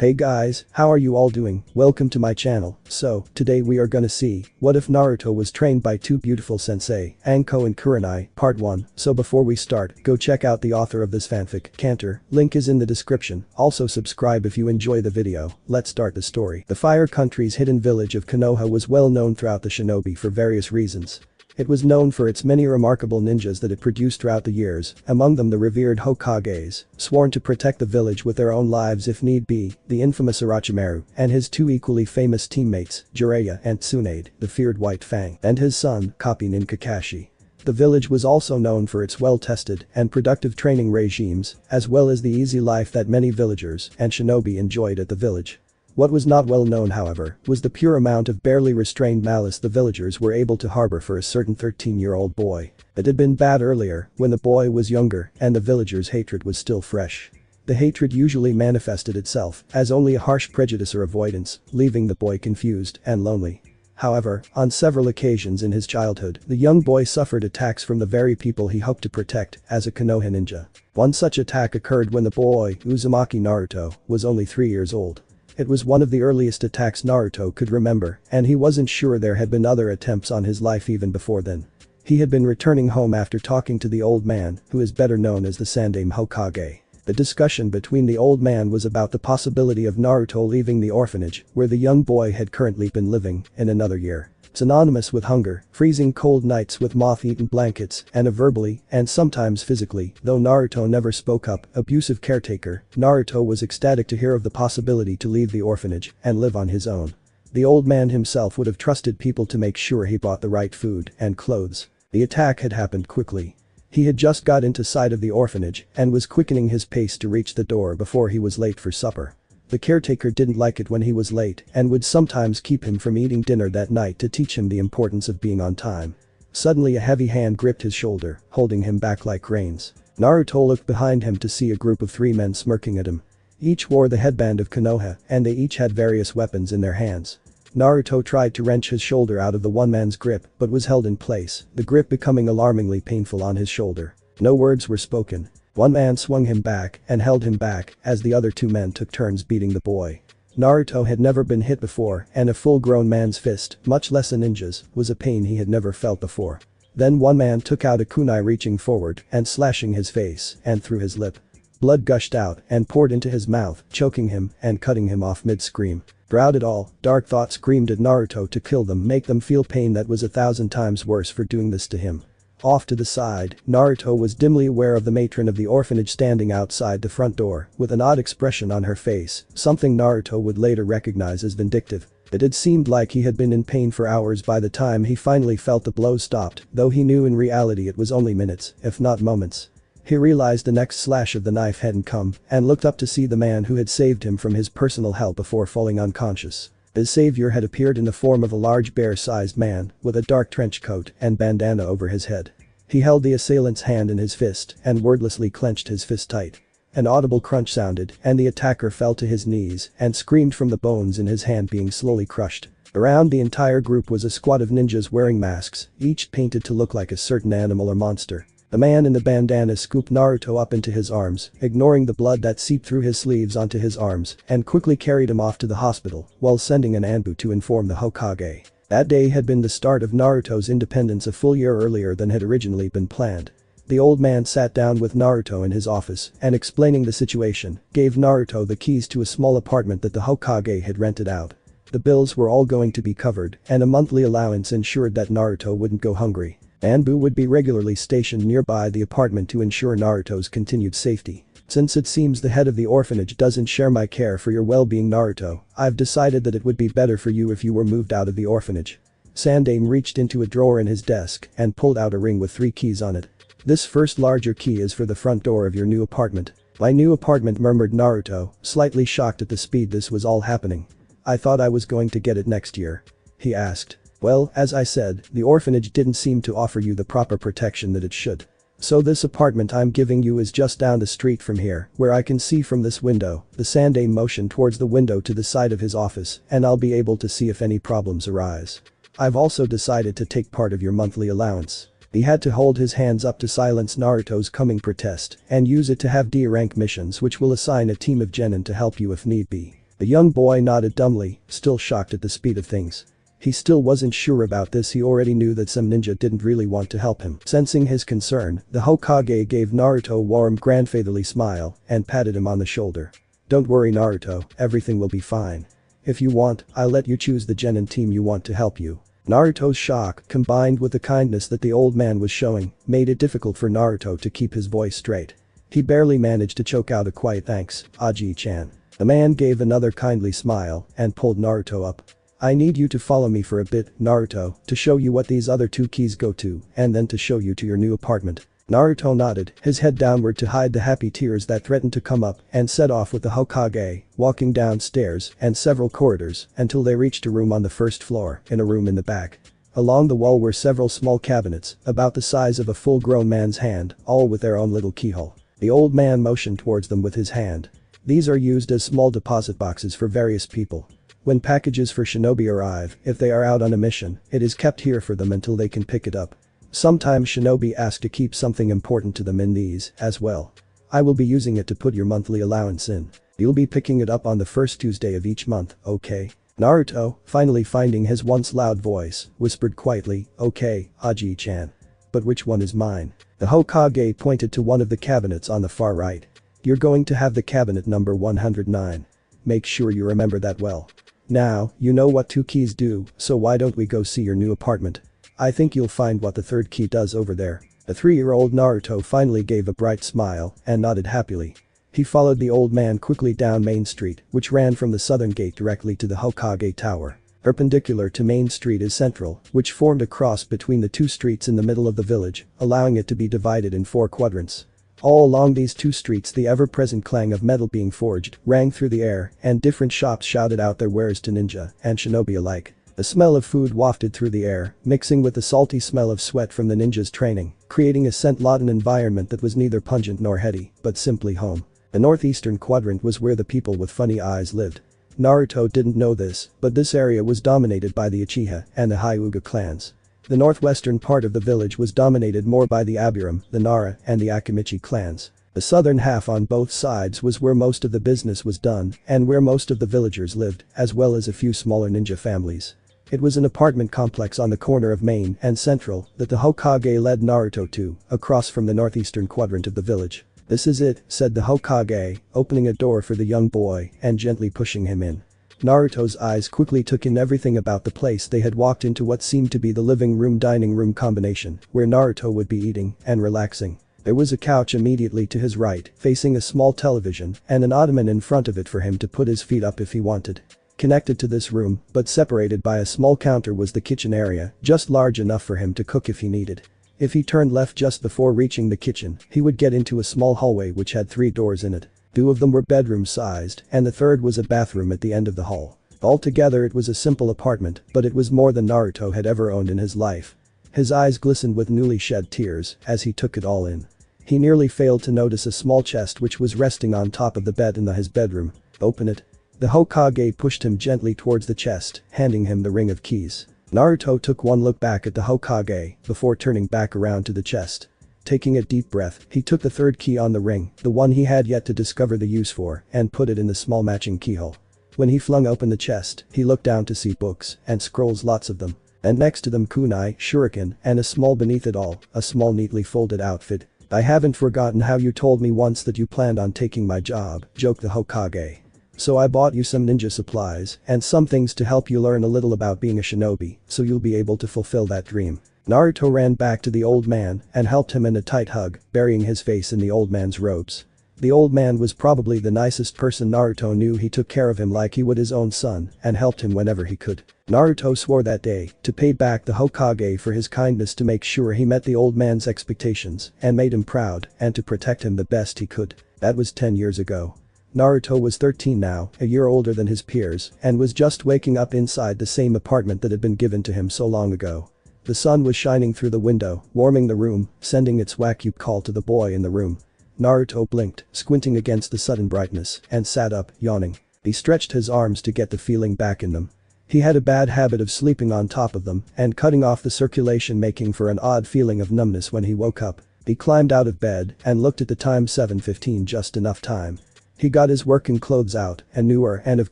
Hey guys, how are you all doing? Welcome to my channel. So, today we are gonna see, what if Naruto was trained by two beautiful sensei, Anko and Kurenai, part 1. So before we start, go check out the author of this fanfic, Cantor, link is in the description, also subscribe if you enjoy the video. Let's start the story. The Fire Country's hidden village of Konoha was well known throughout the shinobi for various reasons. It was known for its many remarkable ninjas that it produced throughout the years, among them the revered Hokages, sworn to protect the village with their own lives if need be, the infamous Orochimaru, and his two equally famous teammates, Jiraiya and Tsunade, the feared White Fang, and his son, Kappinen Kakashi. The village was also known for its well-tested and productive training regimes, as well as the easy life that many villagers and shinobi enjoyed at the village. What was not well known, however, was the pure amount of barely restrained malice the villagers were able to harbor for a certain 13-year-old boy. It had been bad earlier, when the boy was younger and the villagers' hatred was still fresh. The hatred usually manifested itself as only a harsh prejudice or avoidance, leaving the boy confused and lonely. However, on several occasions in his childhood, the young boy suffered attacks from the very people he hoped to protect as a Konoha ninja. One such attack occurred when the boy, Uzumaki Naruto, was only 3 years old. It was one of the earliest attacks Naruto could remember, and he wasn't sure there had been other attempts on his life even before then. He had been returning home after talking to the old man, who is better known as the Sandaime Hokage. The discussion between the old man was about the possibility of Naruto leaving the orphanage, where the young boy had currently been living, in another year. Synonymous with hunger, freezing cold nights with moth-eaten blankets, and a verbally, and sometimes physically, though Naruto never spoke up, abusive caretaker, Naruto was ecstatic to hear of the possibility to leave the orphanage and live on his own. The old man himself would have trusted people to make sure he bought the right food and clothes. The attack had happened quickly. He had just got into sight of the orphanage and was quickening his pace to reach the door before he was late for supper. The caretaker didn't like it when he was late and would sometimes keep him from eating dinner that night to teach him the importance of being on time. Suddenly a heavy hand gripped his shoulder, holding him back like reins. Naruto looked behind him to see a group of 3 men smirking at him. Each wore the headband of Konoha and they each had various weapons in their hands. Naruto tried to wrench his shoulder out of the one man's grip but was held in place, the grip becoming alarmingly painful on his shoulder. No words were spoken. One man swung him back and held him back as the other 2 men took turns beating the boy. Naruto had never been hit before and a full-grown man's fist, much less a ninja's, was a pain he had never felt before. Then one man took out a kunai reaching forward and slashing his face and through his lip. Blood gushed out and poured into his mouth, choking him and cutting him off mid-scream. Throughout it all, dark thoughts screamed at Naruto to kill them, make them feel pain that was 1,000 times worse for doing this to him. Off to the side, Naruto was dimly aware of the matron of the orphanage standing outside the front door, with an odd expression on her face, something Naruto would later recognize as vindictive. It had seemed like he had been in pain for hours by the time he finally felt the blows stopped, though he knew in reality it was only minutes, if not moments. He realized the next slash of the knife hadn't come, and looked up to see the man who had saved him from his personal hell before falling unconscious. His savior had appeared in the form of a large bear-sized man, with a dark trench coat and bandana over his head. He held the assailant's hand in his fist and wordlessly clenched his fist tight. An audible crunch sounded and the attacker fell to his knees and screamed from the bones in his hand being slowly crushed. Around the entire group was a squad of ninjas wearing masks, each painted to look like a certain animal or monster. The man in the bandana scooped Naruto up into his arms, ignoring the blood that seeped through his sleeves onto his arms, and quickly carried him off to the hospital, while sending an Anbu to inform the Hokage. That day had been the start of Naruto's independence a full year earlier than had originally been planned. The old man sat down with Naruto in his office and explaining the situation, gave Naruto the keys to a small apartment that the Hokage had rented out. The bills were all going to be covered and a monthly allowance ensured that Naruto wouldn't go hungry. Anbu would be regularly stationed nearby the apartment to ensure Naruto's continued safety. Since it seems the head of the orphanage doesn't share my care for your well-being, Naruto, I've decided that it would be better for you if you were moved out of the orphanage. Sandaime reached into a drawer in his desk and pulled out a ring with 3 keys on it. This first larger key is for the front door of your new apartment. My new apartment, murmured Naruto, slightly shocked at the speed this was all happening. I thought I was going to get it next year. He asked. Well, as I said, the orphanage didn't seem to offer you the proper protection that it should. So this apartment I'm giving you is just down the street from here, where I can see from this window. The Sandaime motioned towards the window to the side of his office, and I'll be able to see if any problems arise. I've also decided to take part of your monthly allowance. He had to hold his hands up to silence Naruto's coming protest and use it to have D-rank missions which will assign a team of genin to help you if need be. The young boy nodded dumbly, still shocked at the speed of things. He still wasn't sure about this. He already knew that some ninja didn't really want to help him. Sensing his concern, the Hokage gave Naruto a warm grandfatherly smile and patted him on the shoulder. "Don't worry Naruto, everything will be fine. If you want, I'll let you choose the genin team you want to help you." Naruto's shock, combined with the kindness that the old man was showing, made it difficult for Naruto to keep his voice straight. He barely managed to choke out a quiet "thanks, Aji-chan." The man gave another kindly smile and pulled Naruto up. "I need you to follow me for a bit, Naruto, to show you what these other two keys go to, and then to show you to your new apartment." Naruto nodded, his head downward to hide the happy tears that threatened to come up, and set off with the Hokage, walking downstairs and several corridors until they reached a room on the first floor, in a room in the back. Along the wall were several small cabinets, about the size of a full-grown man's hand, all with their own little keyhole. The old man motioned towards them with his hand. These are used as small deposit boxes for various people. When packages for shinobi arrive, if they are out on a mission, it is kept here for them until they can pick it up. Sometimes shinobi ask to keep something important to them in these, as well. I will be using it to put your monthly allowance in. You'll be picking it up on the first Tuesday of each month, okay? Naruto, finally finding his once loud voice, whispered quietly, "Okay, Aji-chan. But which one is mine?" The Hokage pointed to one of the cabinets on the far right. "You're going to have the cabinet number 109. Make sure you remember that well. Now, you know what two keys do, so why don't we go see your new apartment? I think you'll find what the third key does over there." The 3-year-old Naruto finally gave a bright smile and nodded happily. He followed the old man quickly down Main Street, which ran from the southern gate directly to the Hokage Tower. Perpendicular to Main Street is Central, which formed a cross between the two streets in the middle of the village, allowing it to be divided in 4 quadrants. All along these 2 streets the ever-present clang of metal being forged rang through the air, and different shops shouted out their wares to ninja and shinobi alike. The smell of food wafted through the air, mixing with the salty smell of sweat from the ninjas' training, creating a scent-laden environment that was neither pungent nor heady, but simply home. The northeastern quadrant was where the people with funny eyes lived. Naruto didn't know this, but this area was dominated by the Uchiha and the Hyuga clans. The northwestern part of the village was dominated more by the Aburame, the Nara, and the Akimichi clans. The southern half on both sides was where most of the business was done and where most of the villagers lived, as well as a few smaller ninja families. It was an apartment complex on the corner of Main and Central that the Hokage led Naruto to, across from the northeastern quadrant of the village. "This is it," said the Hokage, opening a door for the young boy and gently pushing him in. Naruto's eyes quickly took in everything about the place. They had walked into what seemed to be the living room dining room combination, where Naruto would be eating and relaxing. There was a couch immediately to his right, facing a small television, and an ottoman in front of it for him to put his feet up if he wanted. Connected to this room, but separated by a small counter, was the kitchen area, just large enough for him to cook if he needed. If he turned left just before reaching the kitchen, he would get into a small hallway which had 3 doors in it. 2 of them were bedroom-sized, and the third was a bathroom at the end of the hall. Altogether it was a simple apartment, but it was more than Naruto had ever owned in his life. His eyes glistened with newly shed tears as he took it all in. He nearly failed to notice a small chest which was resting on top of the bed in his bedroom. "Open it." The Hokage pushed him gently towards the chest, handing him the ring of keys. Naruto took one look back at the Hokage before turning back around to the chest. Taking a deep breath, he took the third key on the ring, the one he had yet to discover the use for, and put it in the small matching keyhole. When he flung open the chest, he looked down to see books and scrolls, lots of them. And next to them kunai, shuriken, and a small beneath it all, a small neatly folded outfit. "I haven't forgotten how you told me once that you planned on taking my job," joked the Hokage. "So I bought you some ninja supplies and some things to help you learn a little about being a shinobi, so you'll be able to fulfill that dream." Naruto ran back to the old man and helped him in a tight hug, burying his face in the old man's robes. The old man was probably the nicest person Naruto knew. He took care of him like he would his own son and helped him whenever he could. Naruto swore that day to pay back the Hokage for his kindness, to make sure he met the old man's expectations and made him proud, and to protect him the best he could. That was 10 years ago. Naruto was 13 now, a year older than his peers, and was just waking up inside the same apartment that had been given to him so long ago. The sun was shining through the window, warming the room, sending its wacky call to the boy in the room. Naruto blinked, squinting against the sudden brightness, and sat up, yawning. He stretched his arms to get the feeling back in them. He had a bad habit of sleeping on top of them and cutting off the circulation, making for an odd feeling of numbness when he woke up. He climbed out of bed and looked at the time, 7:15, just enough time. He got his working clothes out, a newer and of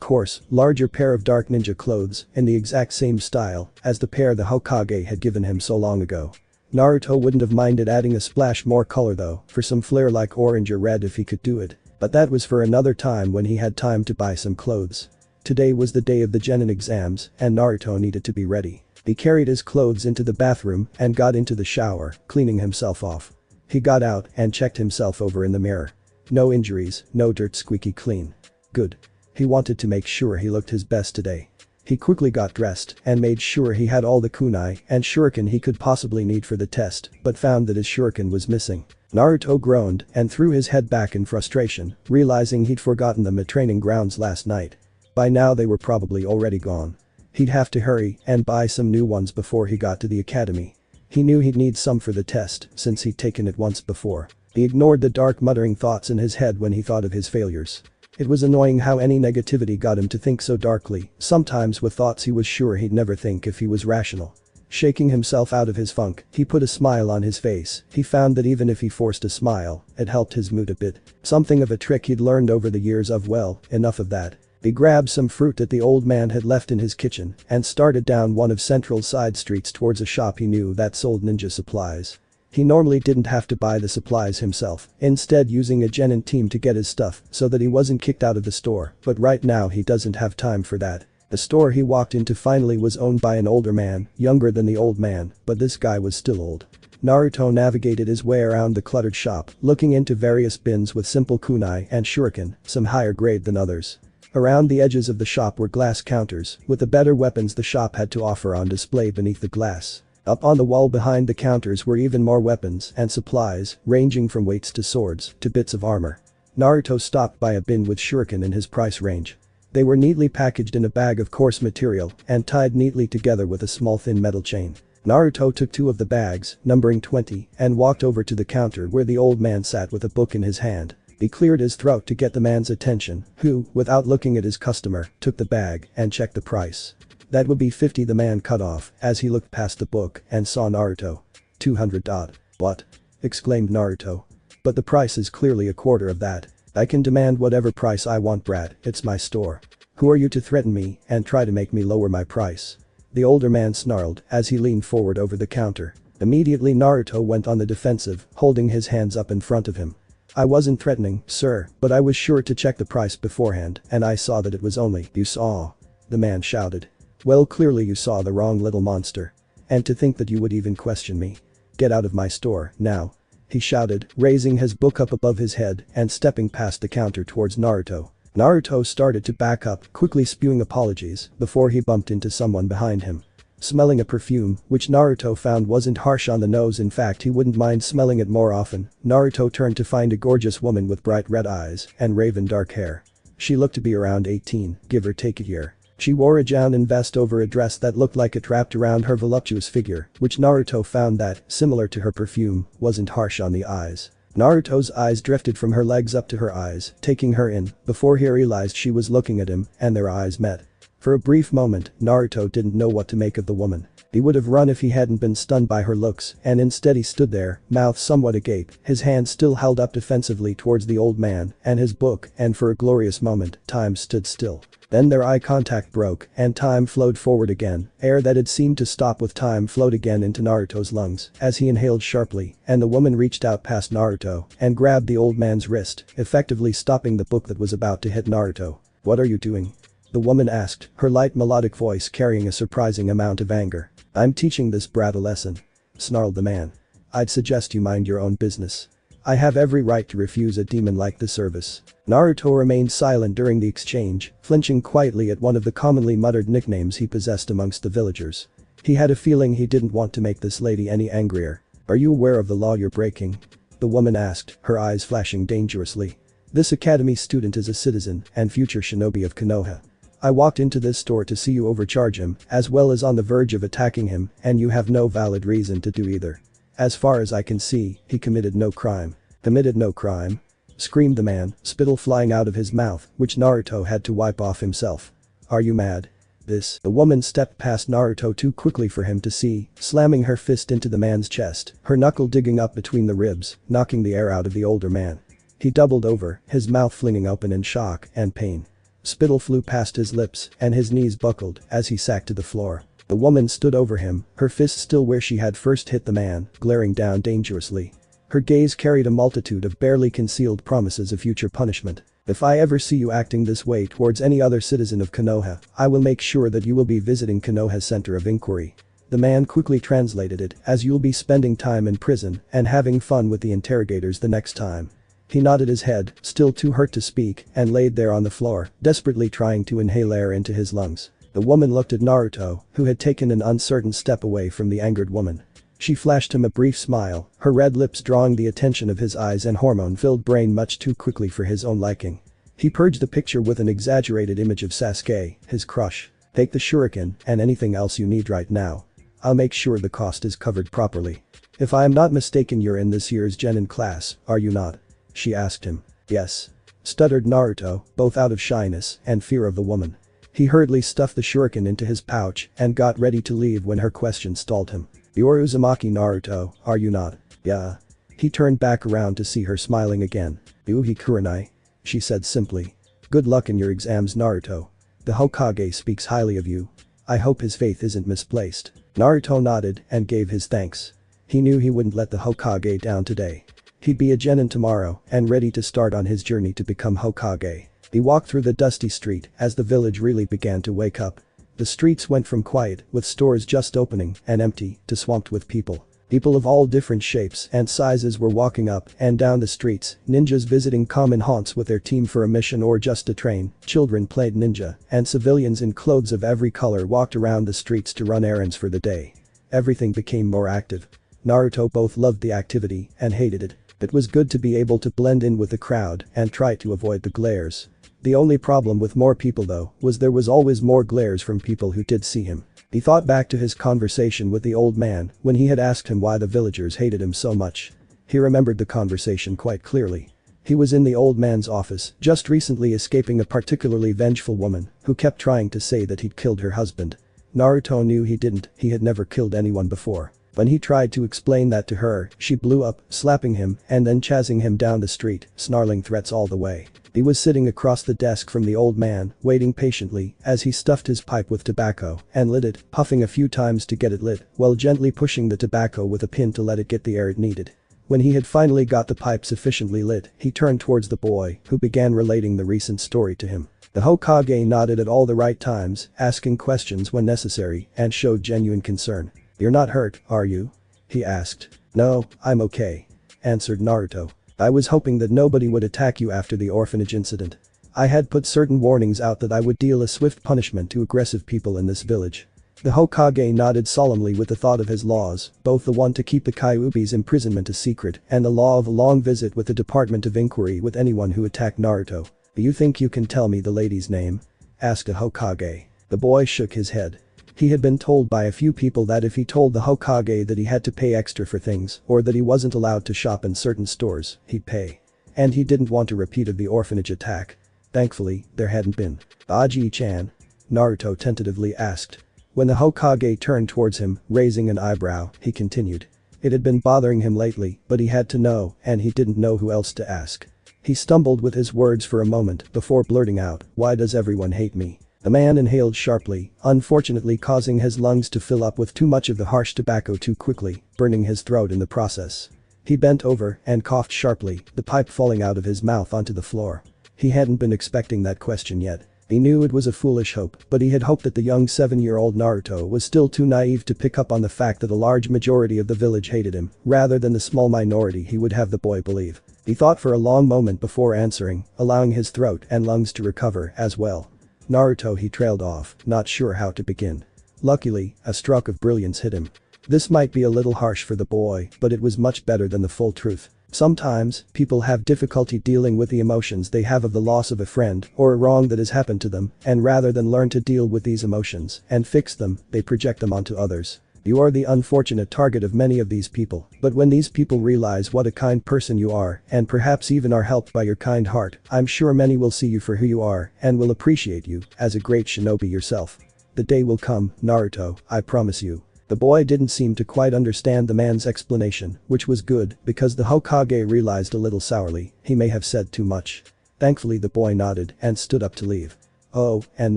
course, larger pair of dark ninja clothes in the exact same style as the pair the Hokage had given him so long ago. Naruto wouldn't have minded adding a splash more color though, for some flair like orange or red if he could do it. But that was for another time when he had time to buy some clothes. Today was the day of the genin exams and Naruto needed to be ready. He carried his clothes into the bathroom and got into the shower, cleaning himself off. He got out and checked himself over in the mirror. No injuries, no dirt, squeaky clean. Good. He wanted to make sure he looked his best today. He quickly got dressed and made sure he had all the kunai and shuriken he could possibly need for the test, but found that his shuriken was missing. Naruto groaned and threw his head back in frustration, realizing he'd forgotten them at training grounds last night. By now they were probably already gone. He'd have to hurry and buy some new ones before he got to the academy. He knew he'd need some for the test since he'd taken it once before. He ignored the dark muttering thoughts in his head when he thought of his failures. It was annoying how any negativity got him to think so darkly, sometimes with thoughts he was sure he'd never think if he was rational. Shaking himself out of his funk, he put a smile on his face. He found that even if he forced a smile, it helped his mood a bit. Something of a trick he'd learned over the years of well, enough of that. He grabbed some fruit that the old man had left in his kitchen and started down one of Central's side streets towards a shop he knew that sold ninja supplies. He normally didn't have to buy the supplies himself, instead using a genin team to get his stuff so that he wasn't kicked out of the store, but right now he doesn't have time for that. The store he walked into finally was owned by an older man, younger than the old man, but this guy was still old. Naruto navigated his way around the cluttered shop, looking into various bins with simple kunai and shuriken, some higher grade than others. Around the edges of the shop were glass counters, with the better weapons the shop had to offer on display beneath the glass. Up on the wall behind the counters were even more weapons and supplies, ranging from weights to swords to bits of armor. Naruto stopped by a bin with shuriken in his price range. They were neatly packaged in a bag of coarse material and tied neatly together with a small thin metal chain. Naruto took 2 of the bags, numbering 20, and walked over to the counter where the old man sat with a book in his hand. He cleared his throat to get the man's attention, who, without looking at his customer, took the bag and checked the price. That would be 50, the man cut off as he looked past the book and saw Naruto. 200. What? Exclaimed Naruto. But the price is clearly a quarter of that. I can demand whatever price I want, brat, it's my store. Who are you to threaten me and try to make me lower my price? The older man snarled as he leaned forward over the counter. Immediately Naruto went on the defensive, holding his hands up in front of him. I wasn't threatening, sir, but I was sure to check the price beforehand and I saw that it was only, you saw. The man shouted. Well, clearly you saw the wrong, little monster. And to think that you would even question me. Get out of my store, now. He shouted, raising his book up above his head and stepping past the counter towards Naruto. Naruto started to back up, quickly spewing apologies before he bumped into someone behind him. Smelling a perfume, which Naruto found wasn't harsh on the nose, in fact he wouldn't mind smelling it more often, Naruto turned to find a gorgeous woman with bright red eyes and raven dark hair. She looked to be around 18, give or take a year. She wore a gown and vest over a dress that looked like it wrapped around her voluptuous figure, which Naruto found that, similar to her perfume, wasn't harsh on the eyes. Naruto's eyes drifted from her legs up to her eyes, taking her in, before he realized she was looking at him, and their eyes met. For a brief moment, Naruto didn't know what to make of the woman. He would have run if he hadn't been stunned by her looks, and instead he stood there, mouth somewhat agape, his hand still held up defensively towards the old man and his book, and for a glorious moment, time stood still. Then their eye contact broke and time flowed forward again, air that had seemed to stop with time flowed again into Naruto's lungs as he inhaled sharply, and the woman reached out past Naruto and grabbed the old man's wrist, effectively stopping the book that was about to hit Naruto. What are you doing? The woman asked, her light melodic voice carrying a surprising amount of anger. I'm teaching this brat a lesson. Snarled the man. I'd suggest you mind your own business. I have every right to refuse a demon like this service. Naruto remained silent during the exchange, flinching quietly at one of the commonly muttered nicknames he possessed amongst the villagers. He had a feeling he didn't want to make this lady any angrier. Are you aware of the law you're breaking? The woman asked, her eyes flashing dangerously. This academy student is a citizen and future shinobi of Konoha. I walked into this store to see you overcharge him, as well as on the verge of attacking him, and you have no valid reason to do either. As far as I can see, he committed no crime. Committed no crime? Screamed the man, spittle flying out of his mouth, which Naruto had to wipe off himself. Are you mad? The woman stepped past Naruto too quickly for him to see, slamming her fist into the man's chest, her knuckle digging up between the ribs, knocking the air out of the older man. He doubled over, his mouth flinging open in shock and pain. Spittle flew past his lips and his knees buckled as he sagged to the floor. The woman stood over him, her fist still where she had first hit the man, glaring down dangerously. Her gaze carried a multitude of barely concealed promises of future punishment. If I ever see you acting this way towards any other citizen of Konoha, I will make sure that you will be visiting Konoha's Center of Inquiry. The man quickly translated it as you'll be spending time in prison and having fun with the interrogators the next time. He nodded his head, still too hurt to speak, and laid there on the floor, desperately trying to inhale air into his lungs. The woman looked at Naruto, who had taken an uncertain step away from the angered woman. She flashed him a brief smile, her red lips drawing the attention of his eyes and hormone-filled brain much too quickly for his own liking. He purged the picture with an exaggerated image of Sasuke, his crush. Take the shuriken and anything else you need right now. I'll make sure the cost is covered properly. If I am not mistaken, you're in this year's Genin class, are you not? She asked him. Yes. Stuttered Naruto, both out of shyness and fear of the woman. He hurriedly stuffed the shuriken into his pouch and got ready to leave when her question stalled him. You're Uzumaki Naruto, are you not? Yeah. He turned back around to see her smiling again. Uhi Kurenai. She said simply. Good luck in your exams, Naruto. The Hokage speaks highly of you. I hope his faith isn't misplaced. Naruto nodded and gave his thanks. He knew he wouldn't let the Hokage down today. He'd be a genin tomorrow and ready to start on his journey to become Hokage. He walked through the dusty street as the village really began to wake up. The streets went from quiet, with stores just opening and empty, to swamped with people. People of all different shapes and sizes were walking up and down the streets, ninjas visiting common haunts with their team for a mission or just to train, children played ninja, and civilians in clothes of every color walked around the streets to run errands for the day. Everything became more active. Naruto both loved the activity and hated it. It was good to be able to blend in with the crowd and try to avoid the glares. The only problem with more people though was there was always more glares from people who did see him. He thought back to his conversation with the old man when he had asked him why the villagers hated him so much. He remembered the conversation quite clearly. He was in the old man's office, just recently escaping a particularly vengeful woman who kept trying to say that he'd killed her husband. Naruto knew he didn't, he had never killed anyone before. When he tried to explain that to her, she blew up, slapping him and then chasing him down the street, snarling threats all the way. He was sitting across the desk from the old man, waiting patiently as he stuffed his pipe with tobacco and lit it, puffing a few times to get it lit, while gently pushing the tobacco with a pin to let it get the air it needed. When he had finally got the pipe sufficiently lit, he turned towards the boy, who began relating the recent story to him. The Hokage nodded at all the right times, asking questions when necessary, and showed genuine concern. You're not hurt, are you? He asked. No, I'm okay. Answered Naruto. I was hoping that nobody would attack you after the orphanage incident. I had put certain warnings out that I would deal a swift punishment to aggressive people in this village. The Hokage nodded solemnly with the thought of his laws, both the one to keep the Kyuubi's imprisonment a secret and the law of a long visit with the Department of Inquiry with anyone who attacked Naruto. Do you think you can tell me the lady's name? Asked the Hokage. The boy shook his head. He had been told by a few people that if he told the Hokage that he had to pay extra for things or that he wasn't allowed to shop in certain stores, he'd pay. And he didn't want a repeat of the orphanage attack. Thankfully, there hadn't been. Aji-chan? Naruto tentatively asked. When the Hokage turned towards him, raising an eyebrow, he continued. It had been bothering him lately, but he had to know, and he didn't know who else to ask. He stumbled with his words for a moment before blurting out, "Why does everyone hate me?" The man inhaled sharply, unfortunately causing his lungs to fill up with too much of the harsh tobacco too quickly, burning his throat in the process. He bent over and coughed sharply, the pipe falling out of his mouth onto the floor. He hadn't been expecting that question yet. He knew it was a foolish hope, but he had hoped that the young 7-year-old Naruto was still too naive to pick up on the fact that a large majority of the village hated him, rather than the small minority he would have the boy believe. He thought for a long moment before answering, allowing his throat and lungs to recover as well. Naruto, he trailed off, not sure how to begin. Luckily, a stroke of brilliance hit him. This might be a little harsh for the boy, but it was much better than the full truth. Sometimes, people have difficulty dealing with the emotions they have of the loss of a friend or a wrong that has happened to them, and rather than learn to deal with these emotions and fix them, they project them onto others. You are the unfortunate target of many of these people, but when these people realize what a kind person you are and perhaps even are helped by your kind heart, I'm sure many will see you for who you are and will appreciate you as a great shinobi yourself. The day will come, Naruto, I promise you. The boy didn't seem to quite understand the man's explanation, which was good because the Hokage realized a little sourly he may have said too much. Thankfully the boy nodded and stood up to leave. Oh, and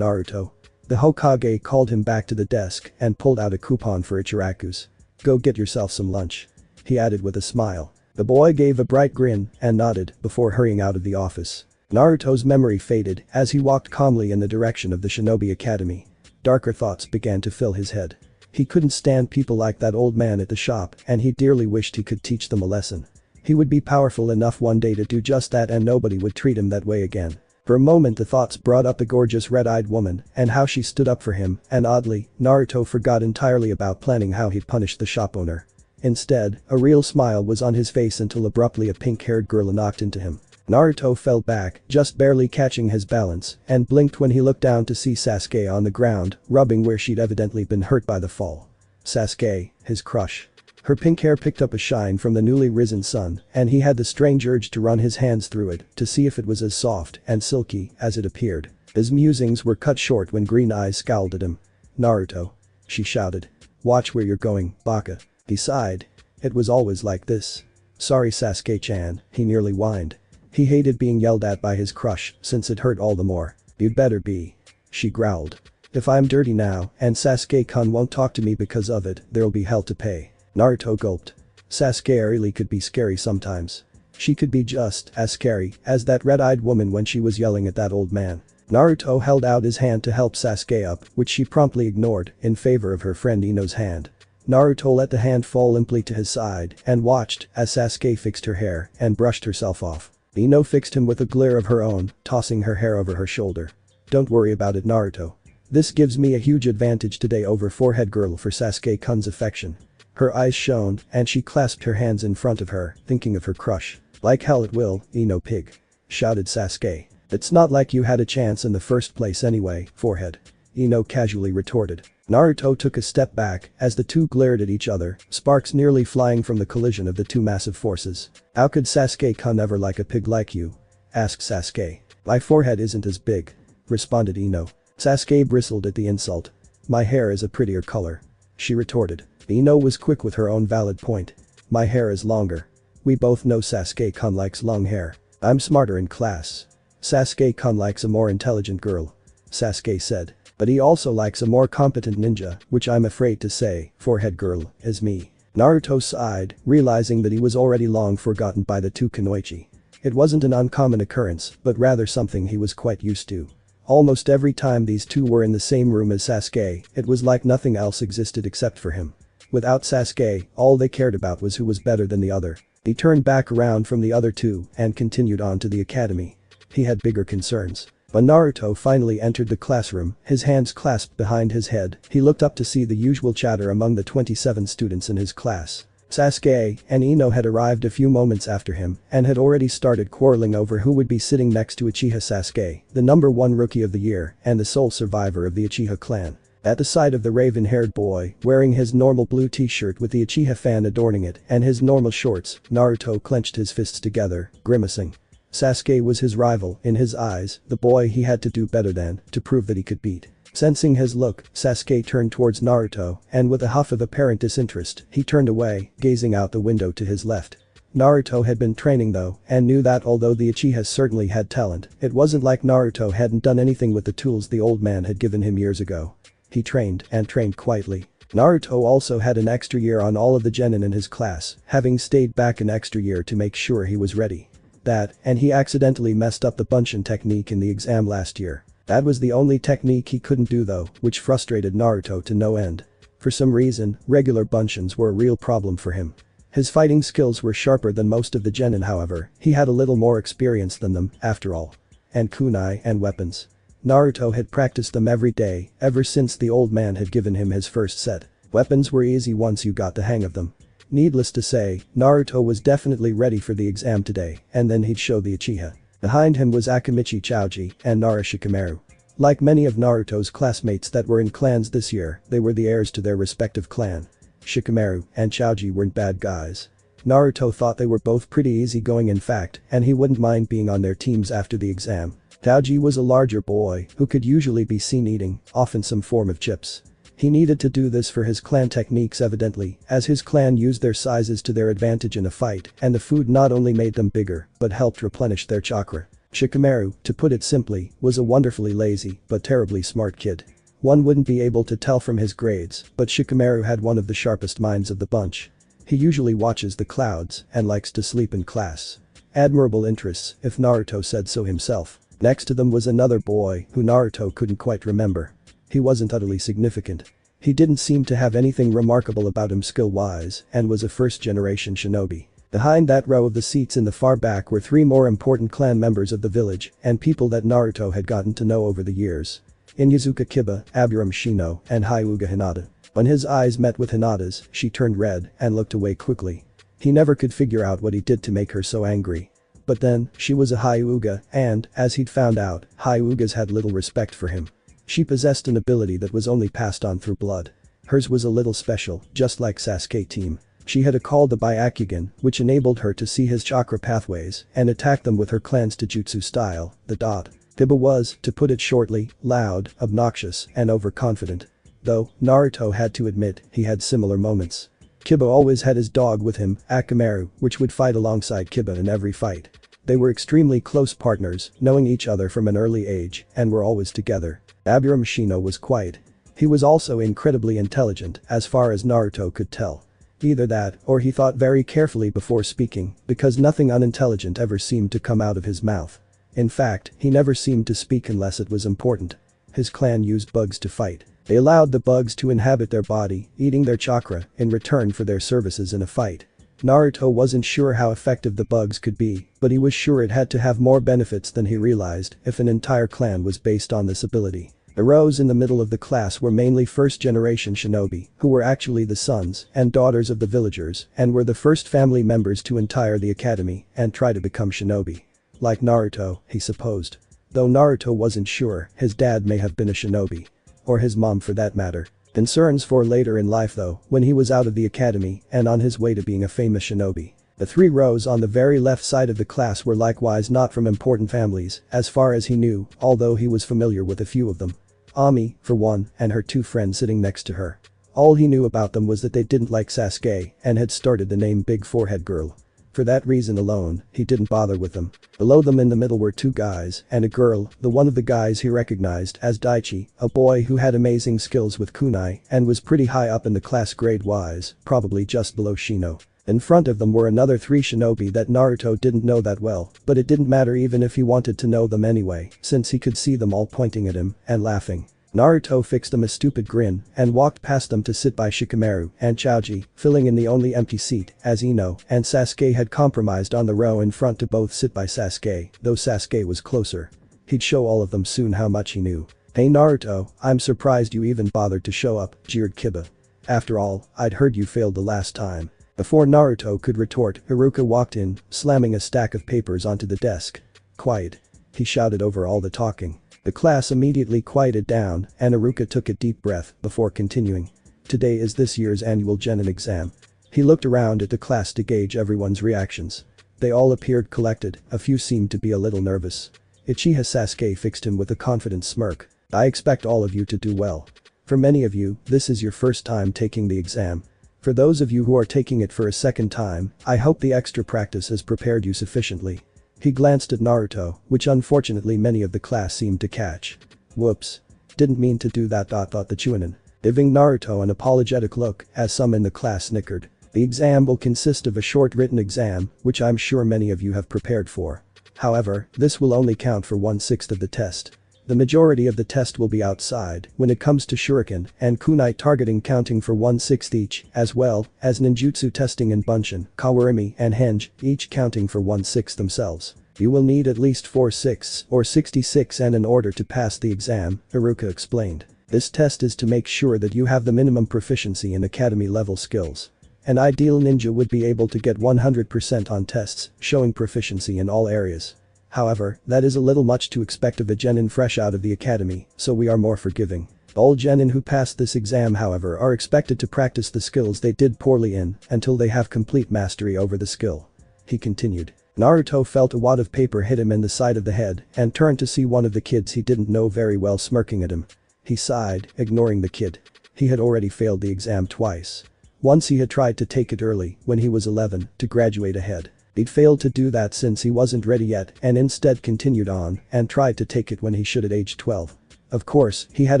Naruto. The Hokage called him back to the desk and pulled out a coupon for Ichiraku's. Go get yourself some lunch. He added with a smile. The boy gave a bright grin and nodded before hurrying out of the office. Naruto's memory faded as he walked calmly in the direction of the Shinobi Academy. Darker thoughts began to fill his head. He couldn't stand people like that old man at the shop and he dearly wished he could teach them a lesson. He would be powerful enough one day to do just that and nobody would treat him that way again. For a moment the thoughts brought up the gorgeous red-eyed woman and how she stood up for him and oddly, Naruto forgot entirely about planning how he'd punish the shop owner. Instead, a real smile was on his face until abruptly a pink-haired girl knocked into him. Naruto fell back, just barely catching his balance, and blinked when he looked down to see Sasuke on the ground, rubbing where she'd evidently been hurt by the fall. Sasuke, his crush. Her pink hair picked up a shine from the newly risen sun, and he had the strange urge to run his hands through it to see if it was as soft and silky as it appeared. His musings were cut short when green eyes scowled at him. Naruto. She shouted. Watch where you're going, Baka. He sighed. It was always like this. Sorry Sasuke-chan, he nearly whined. He hated being yelled at by his crush since it hurt all the more. You'd better be. She growled. If I'm dirty now and Sasuke-kun won't talk to me because of it, there'll be hell to pay. Naruto gulped. Sasuke really could be scary sometimes. She could be just as scary as that red-eyed woman when she was yelling at that old man. Naruto held out his hand to help Sasuke up, which she promptly ignored in favor of her friend Ino's hand. Naruto let the hand fall limply to his side and watched as Sasuke fixed her hair and brushed herself off. Ino fixed him with a glare of her own, tossing her hair over her shoulder. Don't worry about it, Naruto. This gives me a huge advantage today over forehead girl for Sasuke-kun's affection. Her eyes shone and she clasped her hands in front of her, thinking of her crush. Like hell it will, Ino pig. Shouted Sasuke. It's not like you had a chance in the first place anyway, forehead. Ino casually retorted. Naruto took a step back as the two glared at each other, sparks nearly flying from the collision of the two massive forces. How could Sasuke-kun ever like a pig like you? Asked Sasuke. My forehead isn't as big. Responded Ino. Sasuke bristled at the insult. My hair is a prettier color. She retorted. Ino was quick with her own valid point. My hair is longer. We both know Sasuke-kun likes long hair. I'm smarter in class. Sasuke-kun likes a more intelligent girl. Sasuke said. But he also likes a more competent ninja, which I'm afraid to say, forehead girl, is me. Naruto sighed, realizing that he was already long forgotten by the two kunoichi. It wasn't an uncommon occurrence, but rather something he was quite used to. Almost every time these two were in the same room as Sasuke, it was like nothing else existed except for him. Without Sasuke, all they cared about was who was better than the other. He turned back around from the other two and continued on to the academy. He had bigger concerns. When Naruto finally entered the classroom, his hands clasped behind his head, he looked up to see the usual chatter among the 27 students in his class. Sasuke and Ino had arrived a few moments after him and had already started quarreling over who would be sitting next to Uchiha Sasuke, the #1 rookie of the year and the sole survivor of the Uchiha clan. At the sight of the raven-haired boy, wearing his normal blue t-shirt with the Uchiha fan adorning it and his normal shorts, Naruto clenched his fists together, grimacing. Sasuke was his rival, in his eyes, the boy he had to do better than, to prove that he could beat. Sensing his look, Sasuke turned towards Naruto, and with a huff of apparent disinterest, he turned away, gazing out the window to his left. Naruto had been training though, and knew that although the Uchihas certainly had talent, it wasn't like Naruto hadn't done anything with the tools the old man had given him years ago. He trained, and trained quietly. Naruto also had an extra year on all of the genin in his class, having stayed back an extra year to make sure he was ready. That, and he accidentally messed up the bunshin technique in the exam last year. That was the only technique he couldn't do though, which frustrated Naruto to no end. For some reason, regular bunshins were a real problem for him. His fighting skills were sharper than most of the genin, however, he had a little more experience than them, after all. And kunai and weapons. Naruto had practiced them every day, ever since the old man had given him his first set. Weapons were easy once you got the hang of them. Needless to say, Naruto was definitely ready for the exam today, and then he'd show the Uchiha. Behind him was Akamichi Choji and Nara Shikamaru. Like many of Naruto's classmates that were in clans this year, they were the heirs to their respective clan. Shikamaru and Choji weren't bad guys. Naruto thought they were both pretty easygoing in fact, and he wouldn't mind being on their teams after the exam. Choji was a larger boy who could usually be seen eating, often some form of chips. He needed to do this for his clan techniques evidently, as his clan used their sizes to their advantage in a fight, and the food not only made them bigger, but helped replenish their chakra. Shikamaru, to put it simply, was a wonderfully lazy, but terribly smart kid. One wouldn't be able to tell from his grades, but Shikamaru had one of the sharpest minds of the bunch. He usually watches the clouds, and likes to sleep in class. Admirable interests, if Naruto said so himself. Next to them was another boy, who Naruto couldn't quite remember. He wasn't utterly significant. He didn't seem to have anything remarkable about him skill-wise, and was a first-generation shinobi. Behind that row of the seats in the far back were 3 more important clan members of the village, and people that Naruto had gotten to know over the years. Inyazuka Kiba, Aburame Shino, and Hyuga Hinata. When his eyes met with Hinata's, she turned red and looked away quickly. He never could figure out what he did to make her so angry. But then, she was a Hyuga, and, as he'd found out, Hyugas had little respect for him. She possessed an ability that was only passed on through blood. Hers was a little special, just like Sasuke team. She had a called the Byakugan, which enabled her to see his chakra pathways and attack them with her clan's taijutsu style, the dot. Kiba was, to put it shortly, loud, obnoxious, and overconfident. Though, Naruto had to admit, he had similar moments. Kiba always had his dog with him, Akamaru, which would fight alongside Kiba in every fight. They were extremely close partners, knowing each other from an early age, and were always together. Aburame Shino was quiet. He was also incredibly intelligent, as far as Naruto could tell. Either that, or he thought very carefully before speaking, because nothing unintelligent ever seemed to come out of his mouth. In fact, he never seemed to speak unless it was important. His clan used bugs to fight. They allowed the bugs to inhabit their body, eating their chakra, in return for their services in a fight. Naruto wasn't sure how effective the bugs could be, but he was sure it had to have more benefits than he realized if an entire clan was based on this ability. The rows in the middle of the class were mainly first-generation shinobi, who were actually the sons and daughters of the villagers and were the first family members to entire the academy and try to become shinobi. Like Naruto, he supposed. Though Naruto wasn't sure, his dad may have been a shinobi. Or his mom for that matter. Concerns for later in life though, when he was out of the academy and on his way to being a famous shinobi. The 3 rows on the very left side of the class were likewise not from important families, as far as he knew, although he was familiar with a few of them. Ami, for one, and her 2 friends sitting next to her. All he knew about them was that they didn't like Sasuke and had started the name Big Forehead Girl. For that reason alone, he didn't bother with them. Below them in the middle were 2 guys and a girl, the one of the guys he recognized as Daichi, a boy who had amazing skills with kunai and was pretty high up in the class grade-wise, probably just below Shino. In front of them were another 3 shinobi that Naruto didn't know that well, but it didn't matter even if he wanted to know them anyway, since he could see them all pointing at him and laughing. Naruto fixed them a stupid grin and walked past them to sit by Shikamaru and Choji, filling in the only empty seat, as Ino and Sasuke had compromised on the row in front to both sit by Sasuke, though Sasuke was closer. He'd show all of them soon how much he knew. "Hey Naruto, I'm surprised you even bothered to show up," jeered Kiba. "After all, I'd heard you failed the last time." Before Naruto could retort, Haruka walked in, slamming a stack of papers onto the desk. "Quiet," he shouted over all the talking. The class immediately quieted down and Haruka took a deep breath before continuing. "Today is this year's annual genin exam." He looked around at the class to gauge everyone's reactions. They all appeared collected, a few seemed to be a little nervous. Uchiha Sasuke fixed him with a confident smirk. "I expect all of you to do well. For many of you, this is your first time taking the exam. For those of you who are taking it for a second time, I hope the extra practice has prepared you sufficiently." He glanced at Naruto, which unfortunately many of the class seemed to catch. "Whoops. Didn't mean to do that," thought the Chunin. Giving Naruto an apologetic look, as some in the class snickered. "The exam will consist of a short written exam, which I'm sure many of you have prepared for. However, this will only count for 1/6 of the test. The majority of the test will be outside when it comes to shuriken and kunai targeting counting for 1/6 each, as well as ninjutsu testing in bunshin, kawarimi and henge, each counting for 1/6 themselves. You will need at least 4/6 or 66 and in order to pass the exam," Haruka explained. "This test is to make sure that you have the minimum proficiency in academy level skills. An ideal ninja would be able to get 100% on tests, showing proficiency in all areas. However, that is a little much to expect of a genin fresh out of the academy, so we are more forgiving. All genin who pass this exam however are expected to practice the skills they did poorly in until they have complete mastery over the skill." He continued. Naruto felt a wad of paper hit him in the side of the head and turned to see one of the kids he didn't know very well smirking at him. He sighed, ignoring the kid. He had already failed the exam twice. Once he had tried to take it early, when he was 11, to graduate ahead. He'd failed to do that since he wasn't ready yet and instead continued on and tried to take it when he should at age 12. Of course, he had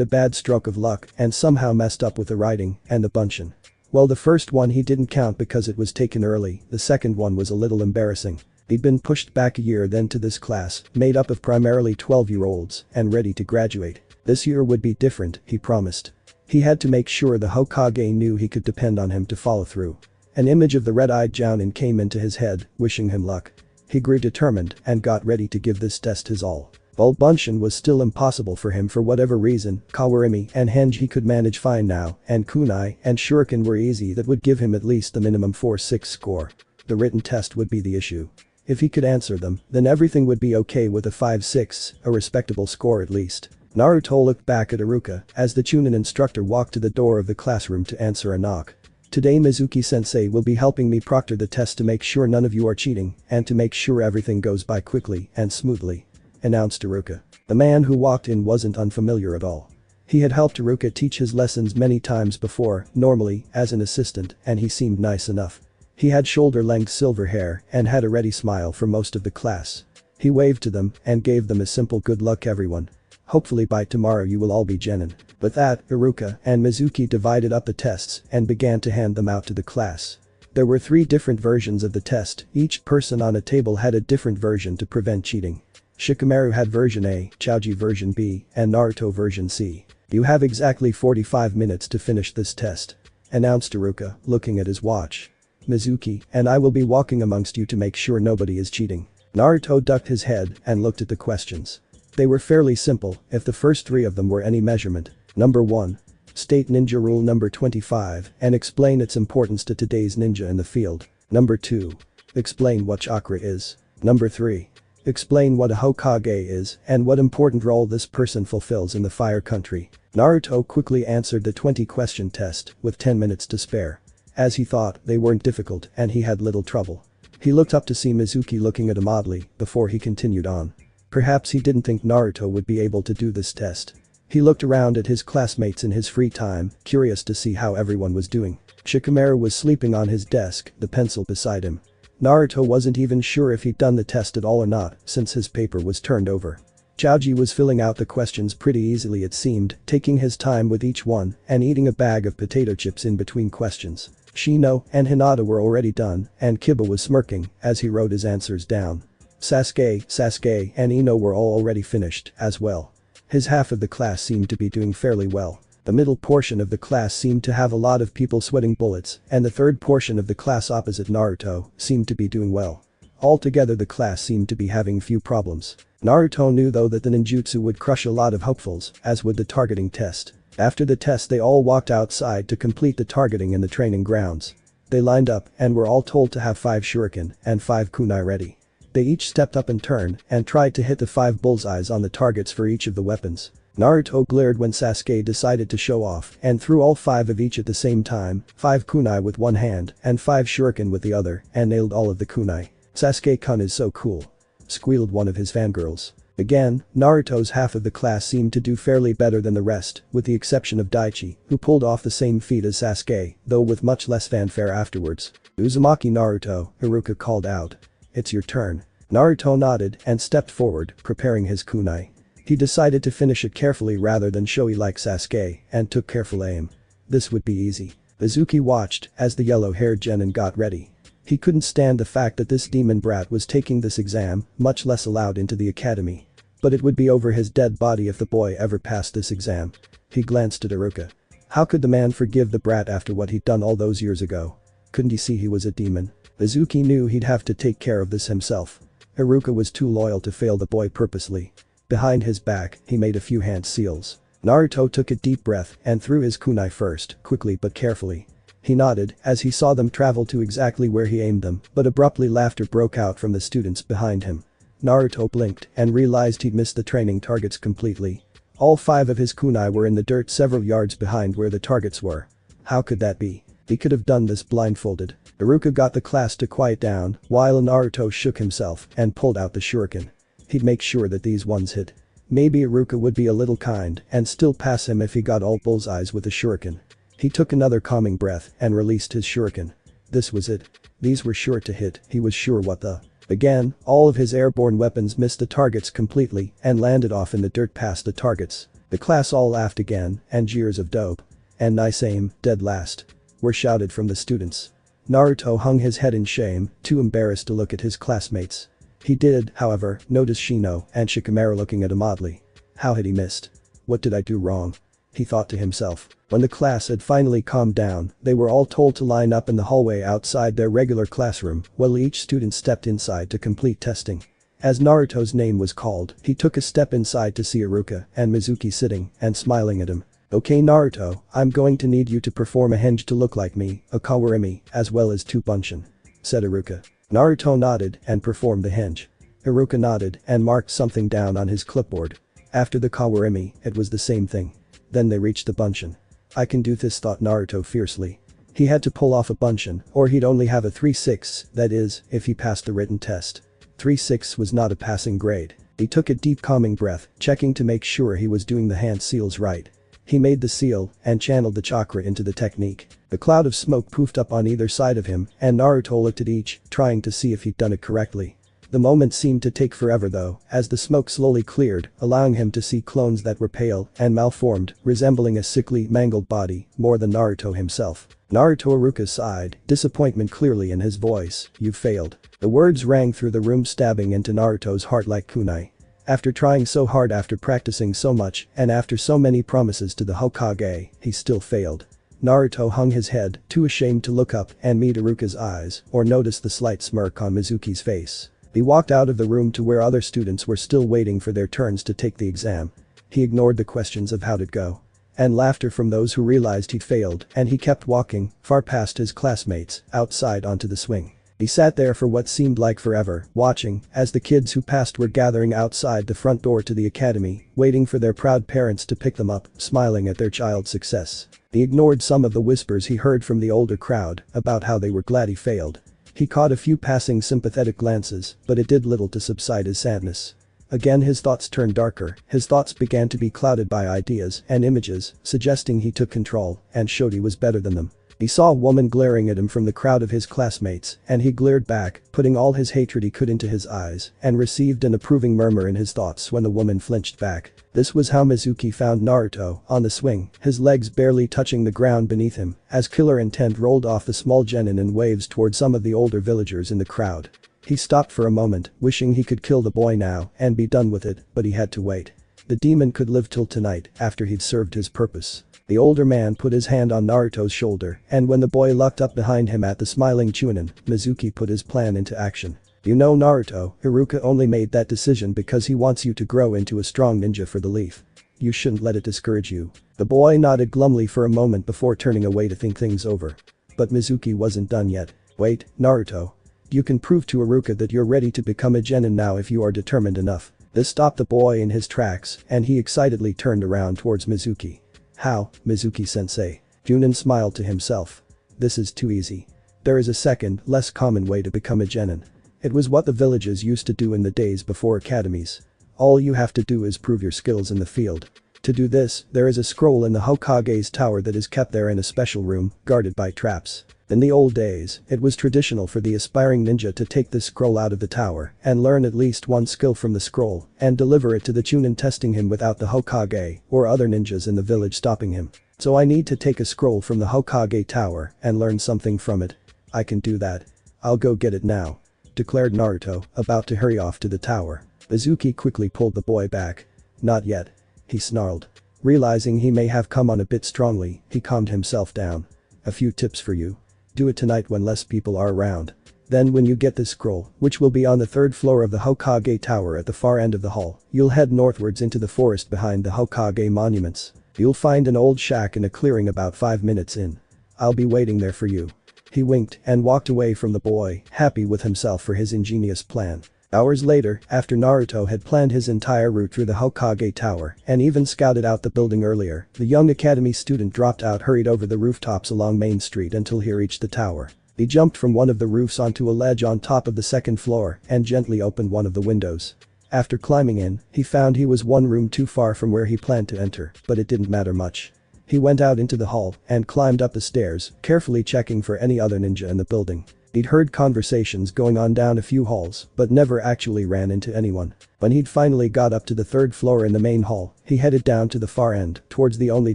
a bad stroke of luck and somehow messed up with the writing and the bunchin. Well, the first one he didn't count because it was taken early, the second one was a little embarrassing. He'd been pushed back a year then to this class, made up of primarily 12-year-olds and ready to graduate. This year would be different, he promised. He had to make sure the Hokage knew he could depend on him to follow through. An image of the red-eyed Jounin came into his head, wishing him luck. He grew determined and got ready to give this test his all. While bunshin was still impossible for him for whatever reason, Kawarimi and Henge he could manage fine now, and kunai and shuriken were easy that would give him at least the minimum 4-6 score. The written test would be the issue. If he could answer them, then everything would be okay with a 5-6, a respectable score at least. Naruto looked back at Iruka as the Chunin instructor walked to the door of the classroom to answer a knock. Today Mizuki-sensei will be helping me proctor the test to make sure none of you are cheating and to make sure everything goes by quickly and smoothly, announced Iruka. The man who walked in wasn't unfamiliar at all. He had helped Iruka teach his lessons many times before, normally as an assistant, and he seemed nice enough. He had shoulder-length silver hair and had a ready smile for most of the class. He waved to them and gave them a simple good luck everyone. Hopefully by tomorrow you will all be genin. With that, Iruka and Mizuki divided up the tests and began to hand them out to the class. There were 3 different versions of the test, each person on a table had a different version to prevent cheating. Shikamaru had version A, Chaoji version B, and Naruto version C. You have exactly 45 minutes to finish this test, announced Iruka, looking at his watch. Mizuki and I will be walking amongst you to make sure nobody is cheating. Naruto ducked his head and looked at the questions. They were fairly simple if the first 3 of them were any measurement. Number 1. State ninja rule number 25 and explain its importance to today's ninja in the field. Number 2. Explain what chakra is. Number 3. Explain what a Hokage is and what important role this person fulfills in the fire country. Naruto quickly answered the 20-question test with 10 minutes to spare. As he thought, they weren't difficult and he had little trouble. He looked up to see Mizuki looking at him oddly before he continued on. Perhaps he didn't think Naruto would be able to do this test. He looked around at his classmates in his free time, curious to see how everyone was doing. Shikamaru was sleeping on his desk, the pencil beside him. Naruto wasn't even sure if he'd done the test at all or not, since his paper was turned over. Chaoji was filling out the questions pretty easily it seemed, taking his time with each one and eating a bag of potato chips in between questions. Shino and Hinata were already done, and Kiba was smirking as he wrote his answers down. Sasuke, and Ino were all already finished, as well. His half of the class seemed to be doing fairly well. The middle portion of the class seemed to have a lot of people sweating bullets, and the third portion of the class opposite Naruto seemed to be doing well. Altogether the class seemed to be having few problems. Naruto knew though that the ninjutsu would crush a lot of hopefuls, as would the targeting test. After the test they all walked outside to complete the targeting in the training grounds. They lined up and were all told to have 5 shuriken and 5 kunai ready. They each stepped up in turn and tried to hit the 5 bullseyes on the targets for each of the weapons. Naruto glared when Sasuke decided to show off and threw all 5 of each at the same time, 5 kunai with one hand and 5 shuriken with the other, and nailed all of the kunai. Sasuke-kun is so cool, squealed one of his fangirls. Again, Naruto's half of the class seemed to do fairly better than the rest, with the exception of Daichi, who pulled off the same feat as Sasuke, though with much less fanfare afterwards. Uzumaki Naruto, Iruka called out. It's your turn. Naruto nodded and stepped forward, preparing his kunai. He decided to finish it carefully rather than showy like Sasuke, and took careful aim. This would be easy. Mizuki watched as the yellow-haired genin got ready. He couldn't stand the fact that this demon brat was taking this exam, much less allowed into the academy. But it would be over his dead body if the boy ever passed this exam. He glanced at Iruka. How could the man forgive the brat after what he'd done all those years ago? Couldn't he see he was a demon? Mizuki knew he'd have to take care of this himself. Iruka was too loyal to fail the boy purposely. Behind his back, he made a few hand seals. Naruto took a deep breath and threw his kunai first, quickly but carefully. He nodded as he saw them travel to exactly where he aimed them, but abruptly laughter broke out from the students behind him. Naruto blinked and realized he'd missed the training targets completely. All 5 of his kunai were in the dirt several yards behind where the targets were. How could that be? He could have done this blindfolded. Iruka got the class to quiet down while Naruto shook himself and pulled out the shuriken. He'd make sure that these ones hit. Maybe Iruka would be a little kind and still pass him if he got all bullseyes with a shuriken. He took another calming breath and released his shuriken. This was it. These were sure to hit, he was sure what the. Again, all of his airborne weapons missed the targets completely and landed off in the dirt past the targets. The class all laughed again, and jeers of dope. And nice aim, dead last. Were shouted from the students. Naruto hung his head in shame, too embarrassed to look at his classmates. He did, however, notice Shino and Shikamaru looking at him oddly. How had he missed? What did I do wrong? He thought to himself. When the class had finally calmed down, they were all told to line up in the hallway outside their regular classroom while each student stepped inside to complete testing. As Naruto's name was called, he took a step inside to see Iruka and Mizuki sitting and smiling at him. Okay Naruto, I'm going to need you to perform a henge to look like me, a kawarimi, as well as 2 bunshin, said Iruka. Naruto nodded and performed the henge. Iruka nodded and marked something down on his clipboard. After the kawarimi, it was the same thing. Then they reached the bunshin. I can do this, thought Naruto fiercely. He had to pull off a bunshin or he'd only have a 3/6, that is, if he passed the written test. 3/6 was not a passing grade. He took a deep calming breath, checking to make sure he was doing the hand seals right. He made the seal and channeled the chakra into the technique. The cloud of smoke poofed up on either side of him and Naruto looked at each, trying to see if he'd done it correctly. The moment seemed to take forever though, as the smoke slowly cleared, allowing him to see clones that were pale and malformed, resembling a sickly, mangled body, more than Naruto himself. Naruto Iruka sighed, disappointment clearly in his voice. You failed. The words rang through the room, stabbing into Naruto's heart like kunai. After trying so hard, after practicing so much, and after so many promises to the Hokage, he still failed. Naruto hung his head, too ashamed to look up and meet Iruka's eyes or notice the slight smirk on Mizuki's face. He walked out of the room to where other students were still waiting for their turns to take the exam. He ignored the questions of how'd it go and laughter from those who realized he'd failed, and he kept walking, far past his classmates, outside onto the swing. He sat there for what seemed like forever, watching as the kids who passed were gathering outside the front door to the academy, waiting for their proud parents to pick them up, smiling at their child's success. He ignored some of the whispers he heard from the older crowd about how they were glad he failed. He caught a few passing sympathetic glances, but it did little to subside his sadness. Again his thoughts turned darker, his thoughts began to be clouded by ideas and images, suggesting he took control and showed he was better than them. He saw a woman glaring at him from the crowd of his classmates, and he glared back, putting all his hatred he could into his eyes, and received an approving murmur in his thoughts when the woman flinched back. This was how Mizuki found Naruto, on the swing, his legs barely touching the ground beneath him, as Killer Intent rolled off the small genin in waves toward some of the older villagers in the crowd. He stopped for a moment, wishing he could kill the boy now and be done with it, but he had to wait. The demon could live till tonight, after he'd served his purpose. The older man put his hand on Naruto's shoulder, and when the boy looked up behind him at the smiling Chunin, Mizuki put his plan into action. You know Naruto, Iruka only made that decision because he wants you to grow into a strong ninja for the leaf. You shouldn't let it discourage you. The boy nodded glumly for a moment before turning away to think things over. But Mizuki wasn't done yet. Wait, Naruto. You can prove to Iruka that you're ready to become a genin now if you are determined enough. This stopped the boy in his tracks, and he excitedly turned around towards Mizuki. How, Mizuki-sensei? Chunin smiled to himself. This is too easy. There is a second, less common way to become a genin. It was what the villages used to do in the days before academies. All you have to do is prove your skills in the field. To do this, there is a scroll in the Hokage's tower that is kept there in a special room, guarded by traps. In the old days, it was traditional for the aspiring ninja to take this scroll out of the tower and learn at least one skill from the scroll and deliver it to the Chunin, testing him without the Hokage or other ninjas in the village stopping him. So I need to take a scroll from the Hokage tower and learn something from it. I can do that. I'll go get it now, declared Naruto, about to hurry off to the tower. Mizuki quickly pulled the boy back. Not yet, he snarled. Realizing he may have come on a bit strongly, he calmed himself down. A few tips for you. Do it tonight when less people are around. Then when you get this scroll, which will be on the 3rd floor of the Hokage tower at the far end of the hall, you'll head northwards into the forest behind the Hokage monuments. You'll find an old shack in a clearing about 5 minutes in. I'll be waiting there for you. He winked and walked away from the boy, happy with himself for his ingenious plan. Hours later, after Naruto had planned his entire route through the Hokage tower and even scouted out the building earlier, the young academy student dropped out, hurried over the rooftops along Main Street until he reached the tower. He jumped from one of the roofs onto a ledge on top of the 2nd floor and gently opened one of the windows. After climbing in, he found he was one room too far from where he planned to enter, but it didn't matter much. He went out into the hall and climbed up the stairs, carefully checking for any other ninja in the building. He'd heard conversations going on down a few halls, but never actually ran into anyone. When he'd finally got up to the third floor in the main hall, he headed down to the far end, towards the only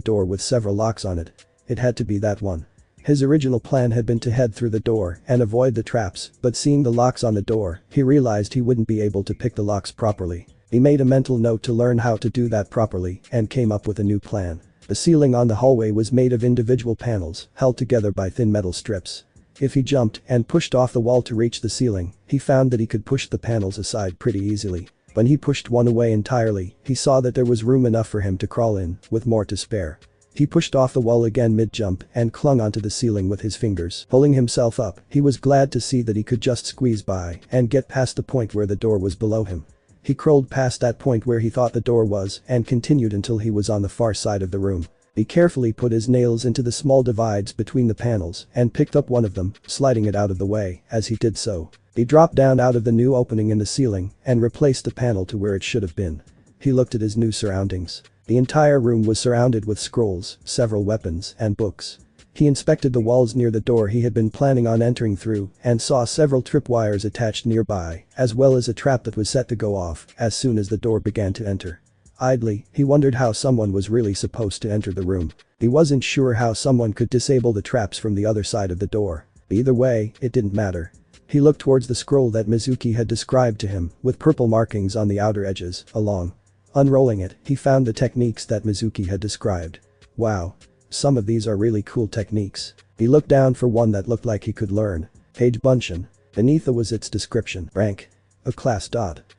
door with several locks on it. It had to be that one. His original plan had been to head through the door and avoid the traps, but seeing the locks on the door, he realized he wouldn't be able to pick the locks properly. He made a mental note to learn how to do that properly and came up with a new plan. The ceiling on the hallway was made of individual panels, held together by thin metal strips. If he jumped and pushed off the wall to reach the ceiling, he found that he could push the panels aside pretty easily. When he pushed one away entirely, he saw that there was room enough for him to crawl in, with more to spare. He pushed off the wall again mid-jump and clung onto the ceiling with his fingers. Pulling himself up, he was glad to see that he could just squeeze by and get past the point where the door was below him. He crawled past that point where he thought the door was and continued until he was on the far side of the room. He carefully put his nails into the small divides between the panels and picked up one of them, sliding it out of the way. As he did so, he dropped down out of the new opening in the ceiling and replaced the panel to where it should have been. He looked at his new surroundings. The entire room was surrounded with scrolls, several weapons, and books. He inspected the walls near the door he had been planning on entering through and saw several tripwires attached nearby, as well as a trap that was set to go off as soon as the door began to enter. Idly, he wondered how someone was really supposed to enter the room. He wasn't sure how someone could disable the traps from the other side of the door. Either way, it didn't matter. He looked towards the scroll that Mizuki had described to him, with purple markings on the outer edges, along. Unrolling it, he found the techniques that Mizuki had described. Wow. Some of these are really cool techniques. He looked down for one that looked like he could learn. Page Bunshin. Beneath it was its description. Rank. A class.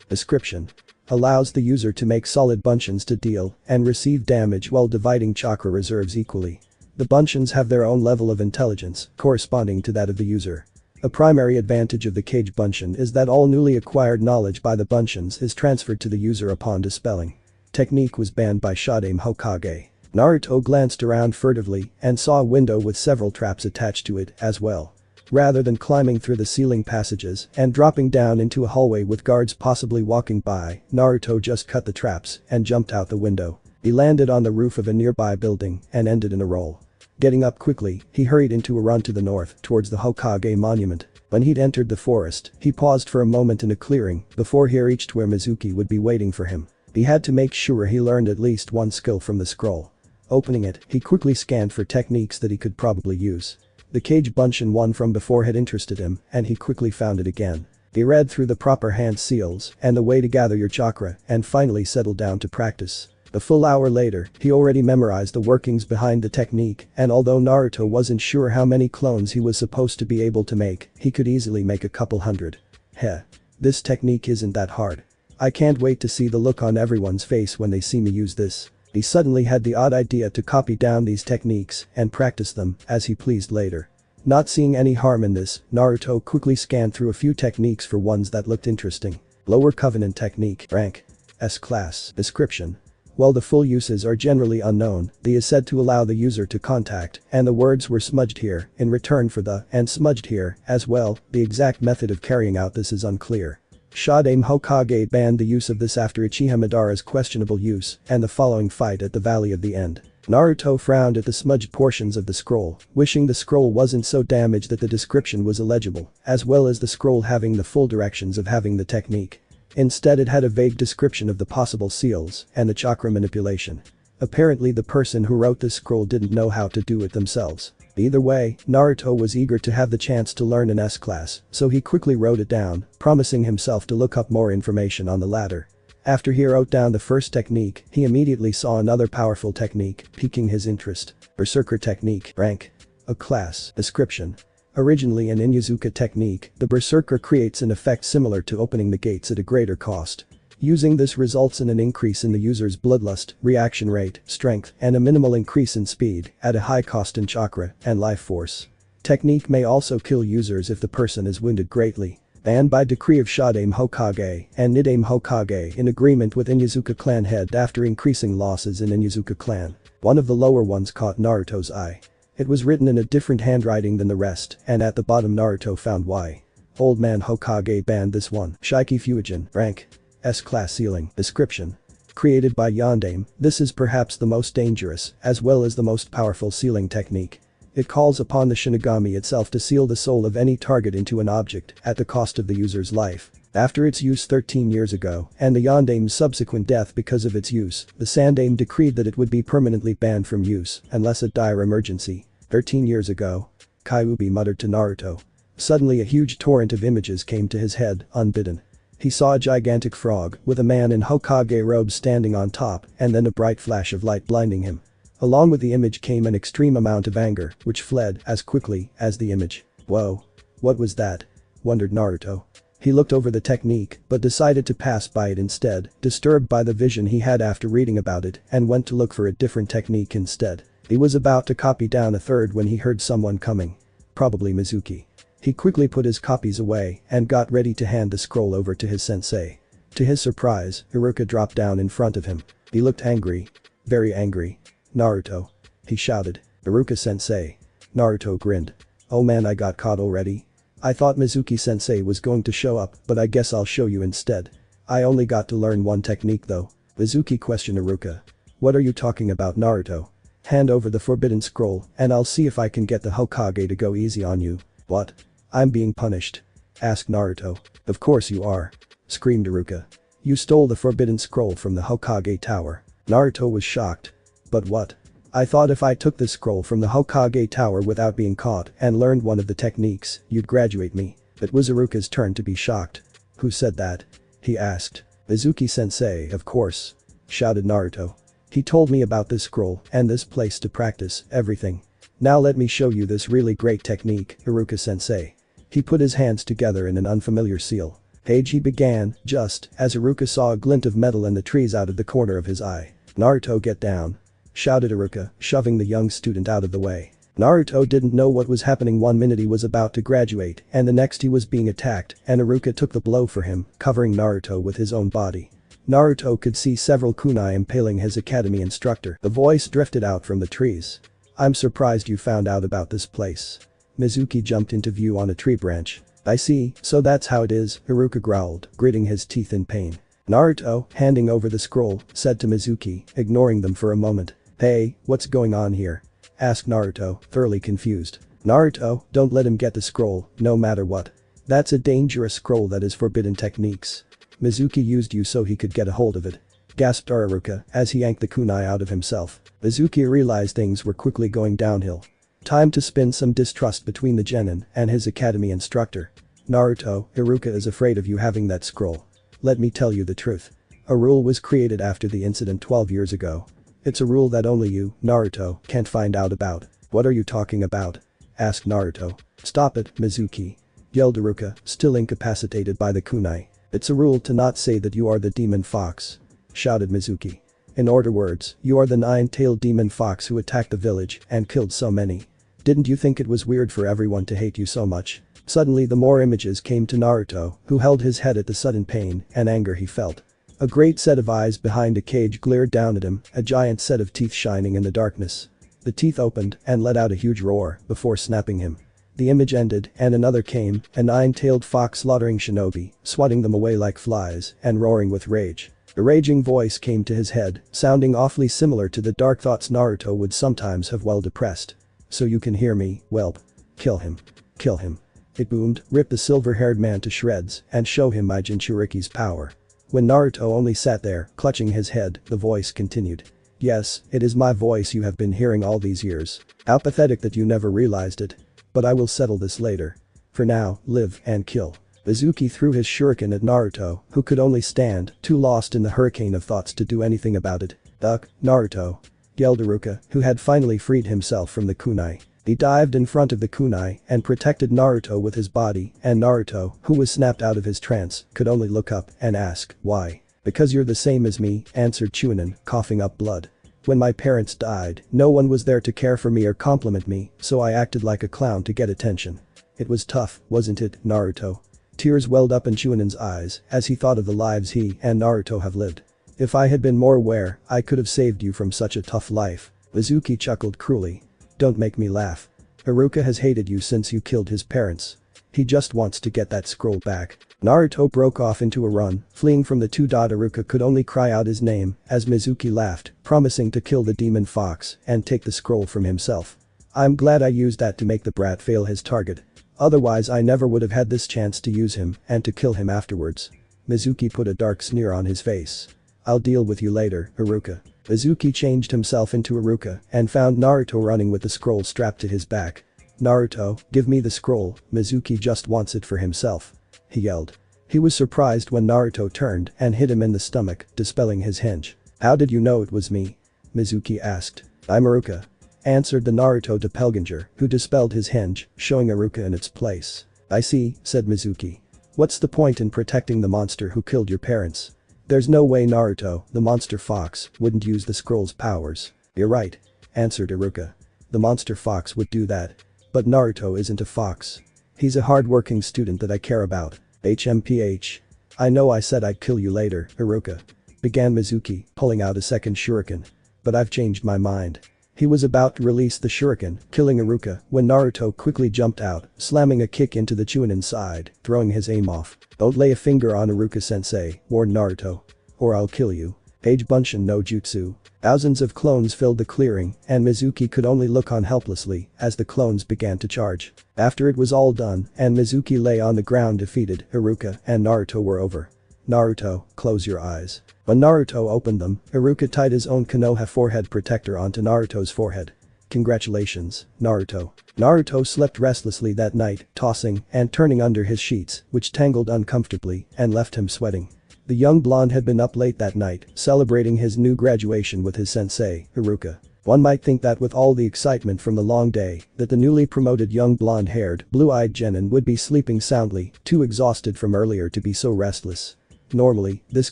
Description. Allows the user to make solid bunshins to deal and receive damage while dividing chakra reserves equally. The bunshins have their own level of intelligence, corresponding to that of the user. A primary advantage of the Cage Bunshin is that all newly acquired knowledge by the bunshins is transferred to the user upon dispelling. Technique was banned by Shadame Hokage. Naruto glanced around furtively and saw a window with several traps attached to it as well. Rather than climbing through the ceiling passages and dropping down into a hallway with guards possibly walking by, Naruto just cut the traps and jumped out the window. He landed on the roof of a nearby building and ended in a roll. Getting up quickly, he hurried into a run to the north towards the Hokage monument. When he'd entered the forest, he paused for a moment in a clearing before he reached where Mizuki would be waiting for him. He had to make sure he learned at least one skill from the scroll. Opening it, he quickly scanned for techniques that he could probably use. The Cage Bunshin one from before had interested him, and he quickly found it again. He read through the proper hand seals and the way to gather your chakra and finally settled down to practice. A full hour later, he already memorized the workings behind the technique, and although Naruto wasn't sure how many clones he was supposed to be able to make, he could easily make a couple hundred. Heh. This technique isn't that hard. I can't wait to see the look on everyone's face when they see me use this. He suddenly had the odd idea to copy down these techniques and practice them as he pleased later. Not seeing any harm in this, Naruto quickly scanned through a few techniques for ones that looked interesting. Lower Covenant Technique. Rank. S-Class. Description. While the full uses are generally unknown, the is said to allow the user to contact, and the words were smudged here in return for the and smudged here as well. The exact method of carrying out this is unclear. Shadame Hokage banned the use of this after Uchiha Madara's questionable use and the following fight at the Valley of the End. Naruto frowned at the smudged portions of the scroll, wishing the scroll wasn't so damaged that the description was illegible, as well as the scroll having the full directions of having the technique. Instead, it had a vague description of the possible seals and the chakra manipulation. Apparently the person who wrote this scroll didn't know how to do it themselves. Either way, Naruto was eager to have the chance to learn an S-Class, so he quickly wrote it down, promising himself to look up more information on the latter. After he wrote down the first technique, he immediately saw another powerful technique, piquing his interest. Berserker Technique. Rank. A class. Description. Originally an Inyazuka technique, the Berserker creates an effect similar to opening the gates at a greater cost. Using this results in an increase in the user's bloodlust, reaction rate, strength, and a minimal increase in speed, at a high cost in chakra and life force. Technique may also kill users if the person is wounded greatly. Banned by decree of Shadame Hokage and Nidame Hokage in agreement with Inyazuka clan head after increasing losses in Inyazuka clan. One of the lower ones caught Naruto's eye. It was written in a different handwriting than the rest, and at the bottom Naruto found why. Old man Hokage banned this one. Shiki Fuijin. Rank. S-class ceiling. Description. Created by Yondaime, this is perhaps the most dangerous, as well as the most powerful sealing technique. It calls upon the Shinigami itself to seal the soul of any target into an object at the cost of the user's life. After its use 13 years ago, and the Yondaime's subsequent death because of its use, the Sandaime decreed that it would be permanently banned from use, unless a dire emergency. 13 years ago. Kyuubi muttered to Naruto. Suddenly a huge torrent of images came to his head, unbidden. He saw a gigantic frog, with a man in Hokage robes standing on top, and then a bright flash of light blinding him. Along with the image came an extreme amount of anger, which fled as quickly as the image. Whoa. What was that? Wondered Naruto. He looked over the technique, but decided to pass by it instead, disturbed by the vision he had after reading about it, and went to look for a different technique instead. He was about to copy down a third when he heard someone coming. Probably Mizuki. He quickly put his copies away and got ready to hand the scroll over to his sensei. To his surprise, Iruka dropped down in front of him. He looked angry. Very angry. Naruto. He shouted. Iruka-sensei. Naruto grinned. Oh man, I got caught already. I thought Mizuki-sensei was going to show up, but I guess I'll show you instead. I only got to learn one technique though. Mizuki questioned Iruka. What are you talking about, Naruto? Hand over the forbidden scroll and I'll see if I can get the Hokage to go easy on you. What? I'm being punished? Asked Naruto. Of course you are. Screamed Iruka. You stole the forbidden scroll from the Hokage tower. Naruto was shocked. But what? I thought if I took the scroll from the Hokage tower without being caught and learned one of the techniques, you'd graduate me. It was Iruka's turn to be shocked. Who said that? He asked. Mizuki-sensei, of course. Shouted Naruto. He told me about this scroll and this place to practice everything. Now let me show you this really great technique, Iruka-sensei. He put his hands together in an unfamiliar seal. He began, just as Iruka saw a glint of metal in the trees out of the corner of his eye. Naruto, get down. Shouted Iruka, shoving the young student out of the way. Naruto didn't know what was happening. 1 minute he was about to graduate and the next he was being attacked and Iruka took the blow for him, covering Naruto with his own body. Naruto could see several kunai impaling his academy instructor. The voice drifted out from the trees. I'm surprised you found out about this place. Mizuki jumped into view on a tree branch. I see, so that's how it is, Iruka growled, gritting his teeth in pain. Naruto, handing over the scroll, said to Mizuki, ignoring them for a moment. Hey, what's going on here? Asked Naruto, thoroughly confused. Naruto, don't let him get the scroll, no matter what. That's a dangerous scroll that is forbidden techniques. Mizuki used you so he could get a hold of it. Gasped Iruka as he yanked the kunai out of himself. Mizuki realized things were quickly going downhill. Time to spin some distrust between the genin and his academy instructor. Naruto, Iruka is afraid of you having that scroll. Let me tell you the truth. A rule was created after the incident 12 years ago. It's a rule that only you, Naruto, can't find out about. What are you talking about? Asked Naruto. Stop it, Mizuki. Yelled Iruka, still incapacitated by the kunai. It's a rule to not say that you are the demon fox. Shouted Mizuki. In other words, you are the 9-tailed demon fox who attacked the village and killed so many. Didn't you think it was weird for everyone to hate you so much? Suddenly the more images came to Naruto, who held his head at the sudden pain and anger he felt. A great set of eyes behind a cage glared down at him, a giant set of teeth shining in the darkness. The teeth opened and let out a huge roar before snapping him. The image ended and another came, a 9-tailed fox slaughtering shinobi, swatting them away like flies and roaring with rage. A raging voice came to his head, sounding awfully similar to the dark thoughts Naruto would sometimes have while depressed. So you can hear me, whelp. Kill him. Kill him. It boomed, rip the silver-haired man to shreds and show him my Jinchuriki's power. When Naruto only sat there, clutching his head, the voice continued. Yes, it is my voice you have been hearing all these years. How pathetic that you never realized it. But I will settle this later. For now, live and kill. Mizuki threw his shuriken at Naruto, who could only stand, too lost in the hurricane of thoughts to do anything about it. Duck, Naruto. Yelled Iruka, who had finally freed himself from the kunai. He dived in front of the kunai and protected Naruto with his body, and Naruto, who was snapped out of his trance, could only look up and ask, why? Because you're the same as me, answered Chunin, coughing up blood. When my parents died, no one was there to care for me or compliment me, so I acted like a clown to get attention. It was tough, wasn't it, Naruto? Tears welled up in Chunin's eyes as he thought of the lives he and Naruto have lived. If I had been more aware, I could have saved you from such a tough life. Mizuki chuckled cruelly. Don't make me laugh. Iruka has hated you since you killed his parents. He just wants to get that scroll back. Naruto broke off into a run, fleeing from the two. Iruka could only cry out his name as Mizuki laughed, promising to kill the demon fox and take the scroll from himself. I'm glad I used that to make the brat fail his target. Otherwise I never would have had this chance to use him and to kill him afterwards. Mizuki put a dark sneer on his face. I'll deal with you later, Iruka. Mizuki changed himself into Iruka and found Naruto running with the scroll strapped to his back. Naruto, give me the scroll, Mizuki just wants it for himself. He yelled. He was surprised when Naruto turned and hit him in the stomach, dispelling his hinge. How did you know it was me? Mizuki asked. I'm Iruka. Answered the Naruto doppelganger, who dispelled his hinge, showing Iruka in its place. I see, said Mizuki. What's the point in protecting the monster who killed your parents? There's no way Naruto, the monster fox, wouldn't use the scroll's powers. You're right. Answered Iruka. The monster fox would do that. But Naruto isn't a fox. He's a hard-working student that I care about. HMPH. I know I said I'd kill you later, Iruka. Began Mizuki, pulling out a second shuriken. But I've changed my mind. He was about to release the shuriken, killing Iruka, when Naruto quickly jumped out, slamming a kick into the Chunin's side, throwing his aim off. Don't lay a finger on Iruka-sensei, warned Naruto. Or I'll kill you. Age Bunshin no Jutsu. Thousands of clones filled the clearing, and Mizuki could only look on helplessly as the clones began to charge. After it was all done and Mizuki lay on the ground defeated, Iruka and Naruto were over. Naruto, close your eyes. When Naruto opened them, Iruka tied his own Konoha forehead protector onto Naruto's forehead. Congratulations, Naruto. Naruto slept restlessly that night, tossing and turning under his sheets, which tangled uncomfortably and left him sweating. The young blonde had been up late that night, celebrating his new graduation with his sensei, Iruka. One might think that with all the excitement from the long day, that the newly promoted young blonde-haired, blue-eyed genin would be sleeping soundly, too exhausted from earlier to be so restless. Normally, this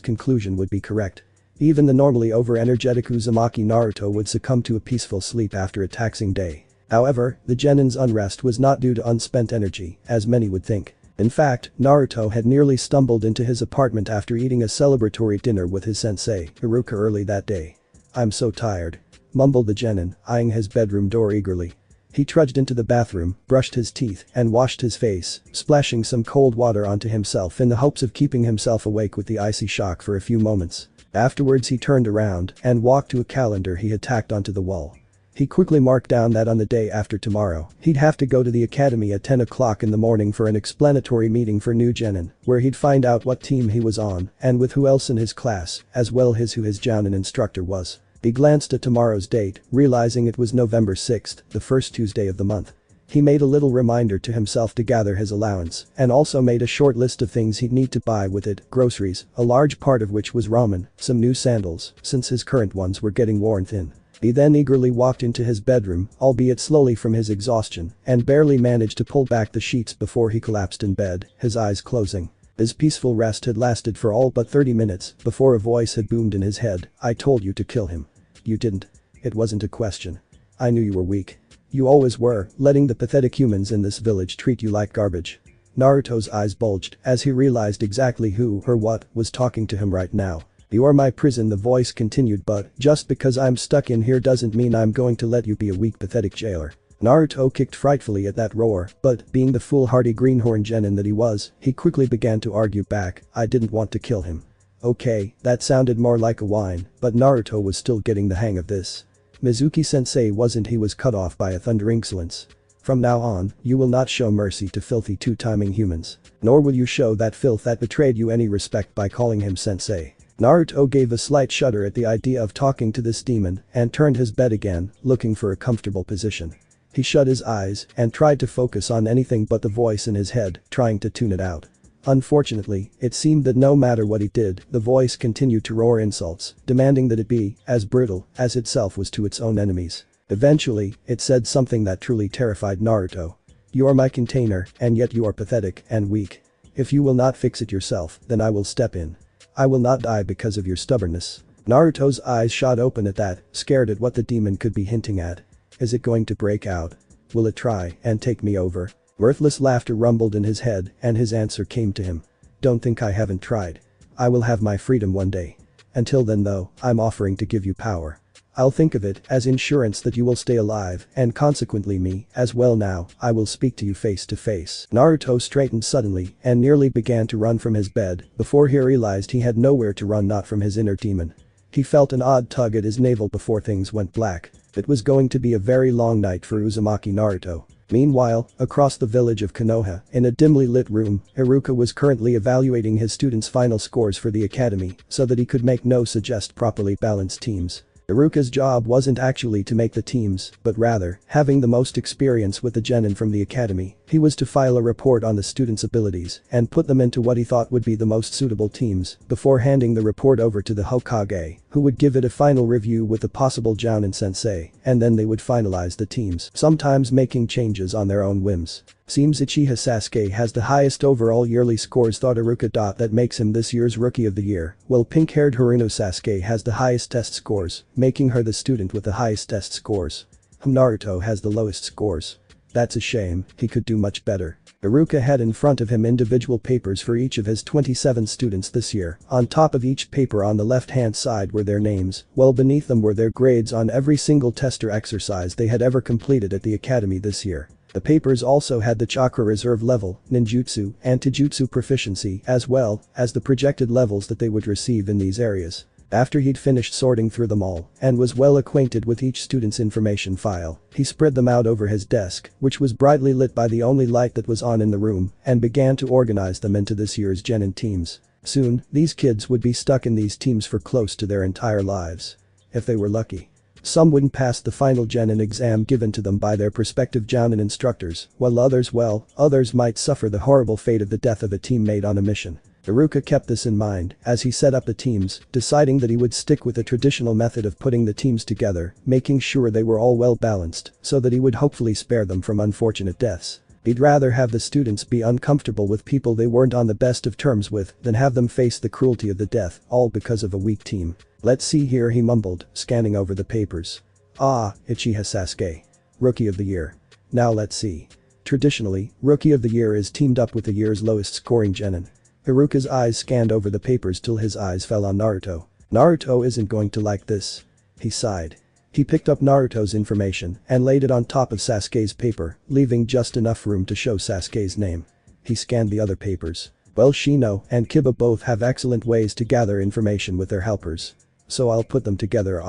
conclusion would be correct. Even the normally over-energetic Uzumaki Naruto would succumb to a peaceful sleep after a taxing day. However, the genin's unrest was not due to unspent energy, as many would think. In fact, Naruto had nearly stumbled into his apartment after eating a celebratory dinner with his sensei, Iruka, early that day. I'm so tired. Mumbled the genin, eyeing his bedroom door eagerly. He trudged into the bathroom, brushed his teeth, and washed his face, splashing some cold water onto himself in the hopes of keeping himself awake with the icy shock for a few moments. Afterwards he turned around and walked to a calendar he had tacked onto the wall. He quickly marked down that on the day after tomorrow, he'd have to go to the academy at 10 o'clock in the morning for an explanatory meeting for new genin, where he'd find out what team he was on and with who else in his class, as well as who his jounin instructor was. He glanced at tomorrow's date, realizing it was November 6th, the first Tuesday of the month. He made a little reminder to himself to gather his allowance, and also made a short list of things he'd need to buy with it, groceries, a large part of which was ramen, some new sandals, since his current ones were getting worn thin. He then eagerly walked into his bedroom, albeit slowly from his exhaustion, and barely managed to pull back the sheets before he collapsed in bed, his eyes closing. His peaceful rest had lasted for all but 30 minutes before a voice had boomed in his head, I told you to kill him. You didn't. It wasn't a question. I knew you were weak. You always were, letting the pathetic humans in this village treat you like garbage. Naruto's eyes bulged as he realized exactly who or what was talking to him right now. You are my prison, the voice continued, but just because I'm stuck in here doesn't mean I'm going to let you be a weak, pathetic jailer. Naruto kicked frightfully at that roar, but being the foolhardy greenhorn genin that he was, he quickly began to argue back, I didn't want to kill him. Okay, that sounded more like a whine, but Naruto was still getting the hang of this. Mizuki-sensei wasn't, he was cut off by a thunder insolence. From now on, you will not show mercy to filthy two-timing humans. Nor will you show that filth that betrayed you any respect by calling him sensei. Naruto gave a slight shudder at the idea of talking to this demon and turned his bed again, looking for a comfortable position. He shut his eyes and tried to focus on anything but the voice in his head, trying to tune it out. Unfortunately, it seemed that no matter what he did, the voice continued to roar insults, demanding that it be as brutal as itself was to its own enemies. Eventually, it said something that truly terrified Naruto. You are my container, and yet you are pathetic and weak. If you will not fix it yourself, then I will step in. I will not die because of your stubbornness. Naruto's eyes shot open at that, scared at what the demon could be hinting at. Is it going to break out? Will it try and take me over? Mirthless laughter rumbled in his head and his answer came to him. Don't think I haven't tried. I will have my freedom one day. Until then though, I'm offering to give you power. I'll think of it as insurance that you will stay alive and consequently me as well. Now, I will speak to you face to face. Naruto straightened suddenly and nearly began to run from his bed before he realized he had nowhere to run, not from his inner demon. He felt an odd tug at his navel before things went black. It was going to be a very long night for Uzumaki Naruto. Meanwhile, across the village of Konoha, in a dimly lit room, Iruka was currently evaluating his students' final scores for the academy so that he could make no suggest properly balanced teams. Iruka's job wasn't actually to make the teams, but rather, having the most experience with the genin from the academy, he was to file a report on the students' abilities and put them into what he thought would be the most suitable teams before handing the report over to the Hokage, who would give it a final review with the possible Jounin Sensei, and then they would finalize the teams, sometimes making changes on their own whims. Seems Uchiha Sasuke has the highest overall yearly scores, thought Iruka. That makes him this year's Rookie of the Year, while pink-haired Haruno Sasuke has the highest test scores, making her the student with the highest test scores. Naruto has the lowest scores. That's a shame, he could do much better. Iruka had in front of him individual papers for each of his 27 students this year. On top of each paper on the left-hand side were their names, while beneath them were their grades on every single test or exercise they had ever completed at the academy this year. The papers also had the chakra reserve level, ninjutsu, and taijutsu proficiency, as well as the projected levels that they would receive in these areas. After he'd finished sorting through them all and was well acquainted with each student's information file, he spread them out over his desk, which was brightly lit by the only light that was on in the room, and began to organize them into this year's genin teams. Soon, these kids would be stuck in these teams for close to their entire lives. If they were lucky. Some wouldn't pass the final genin exam given to them by their prospective jounin instructors, while others might suffer the horrible fate of the death of a teammate on a mission. Iruka kept this in mind as he set up the teams, deciding that he would stick with the traditional method of putting the teams together, making sure they were all well balanced, so that he would hopefully spare them from unfortunate deaths. He'd rather have the students be uncomfortable with people they weren't on the best of terms with than have them face the cruelty of the death, all because of a weak team. Let's see here, he mumbled, scanning over the papers. Ah, Uchiha Sasuke. Rookie of the Year. Now let's see. Traditionally, Rookie of the Year is teamed up with the year's lowest scoring genin. Iruka's eyes scanned over the papers till his eyes fell on Naruto. Naruto isn't going to like this. He sighed. He picked up Naruto's information and laid it on top of Sasuke's paper, leaving just enough room to show Sasuke's name. He scanned the other papers. Well, Shino and Kiba both have excellent ways to gather information with their helpers. So I'll put them together.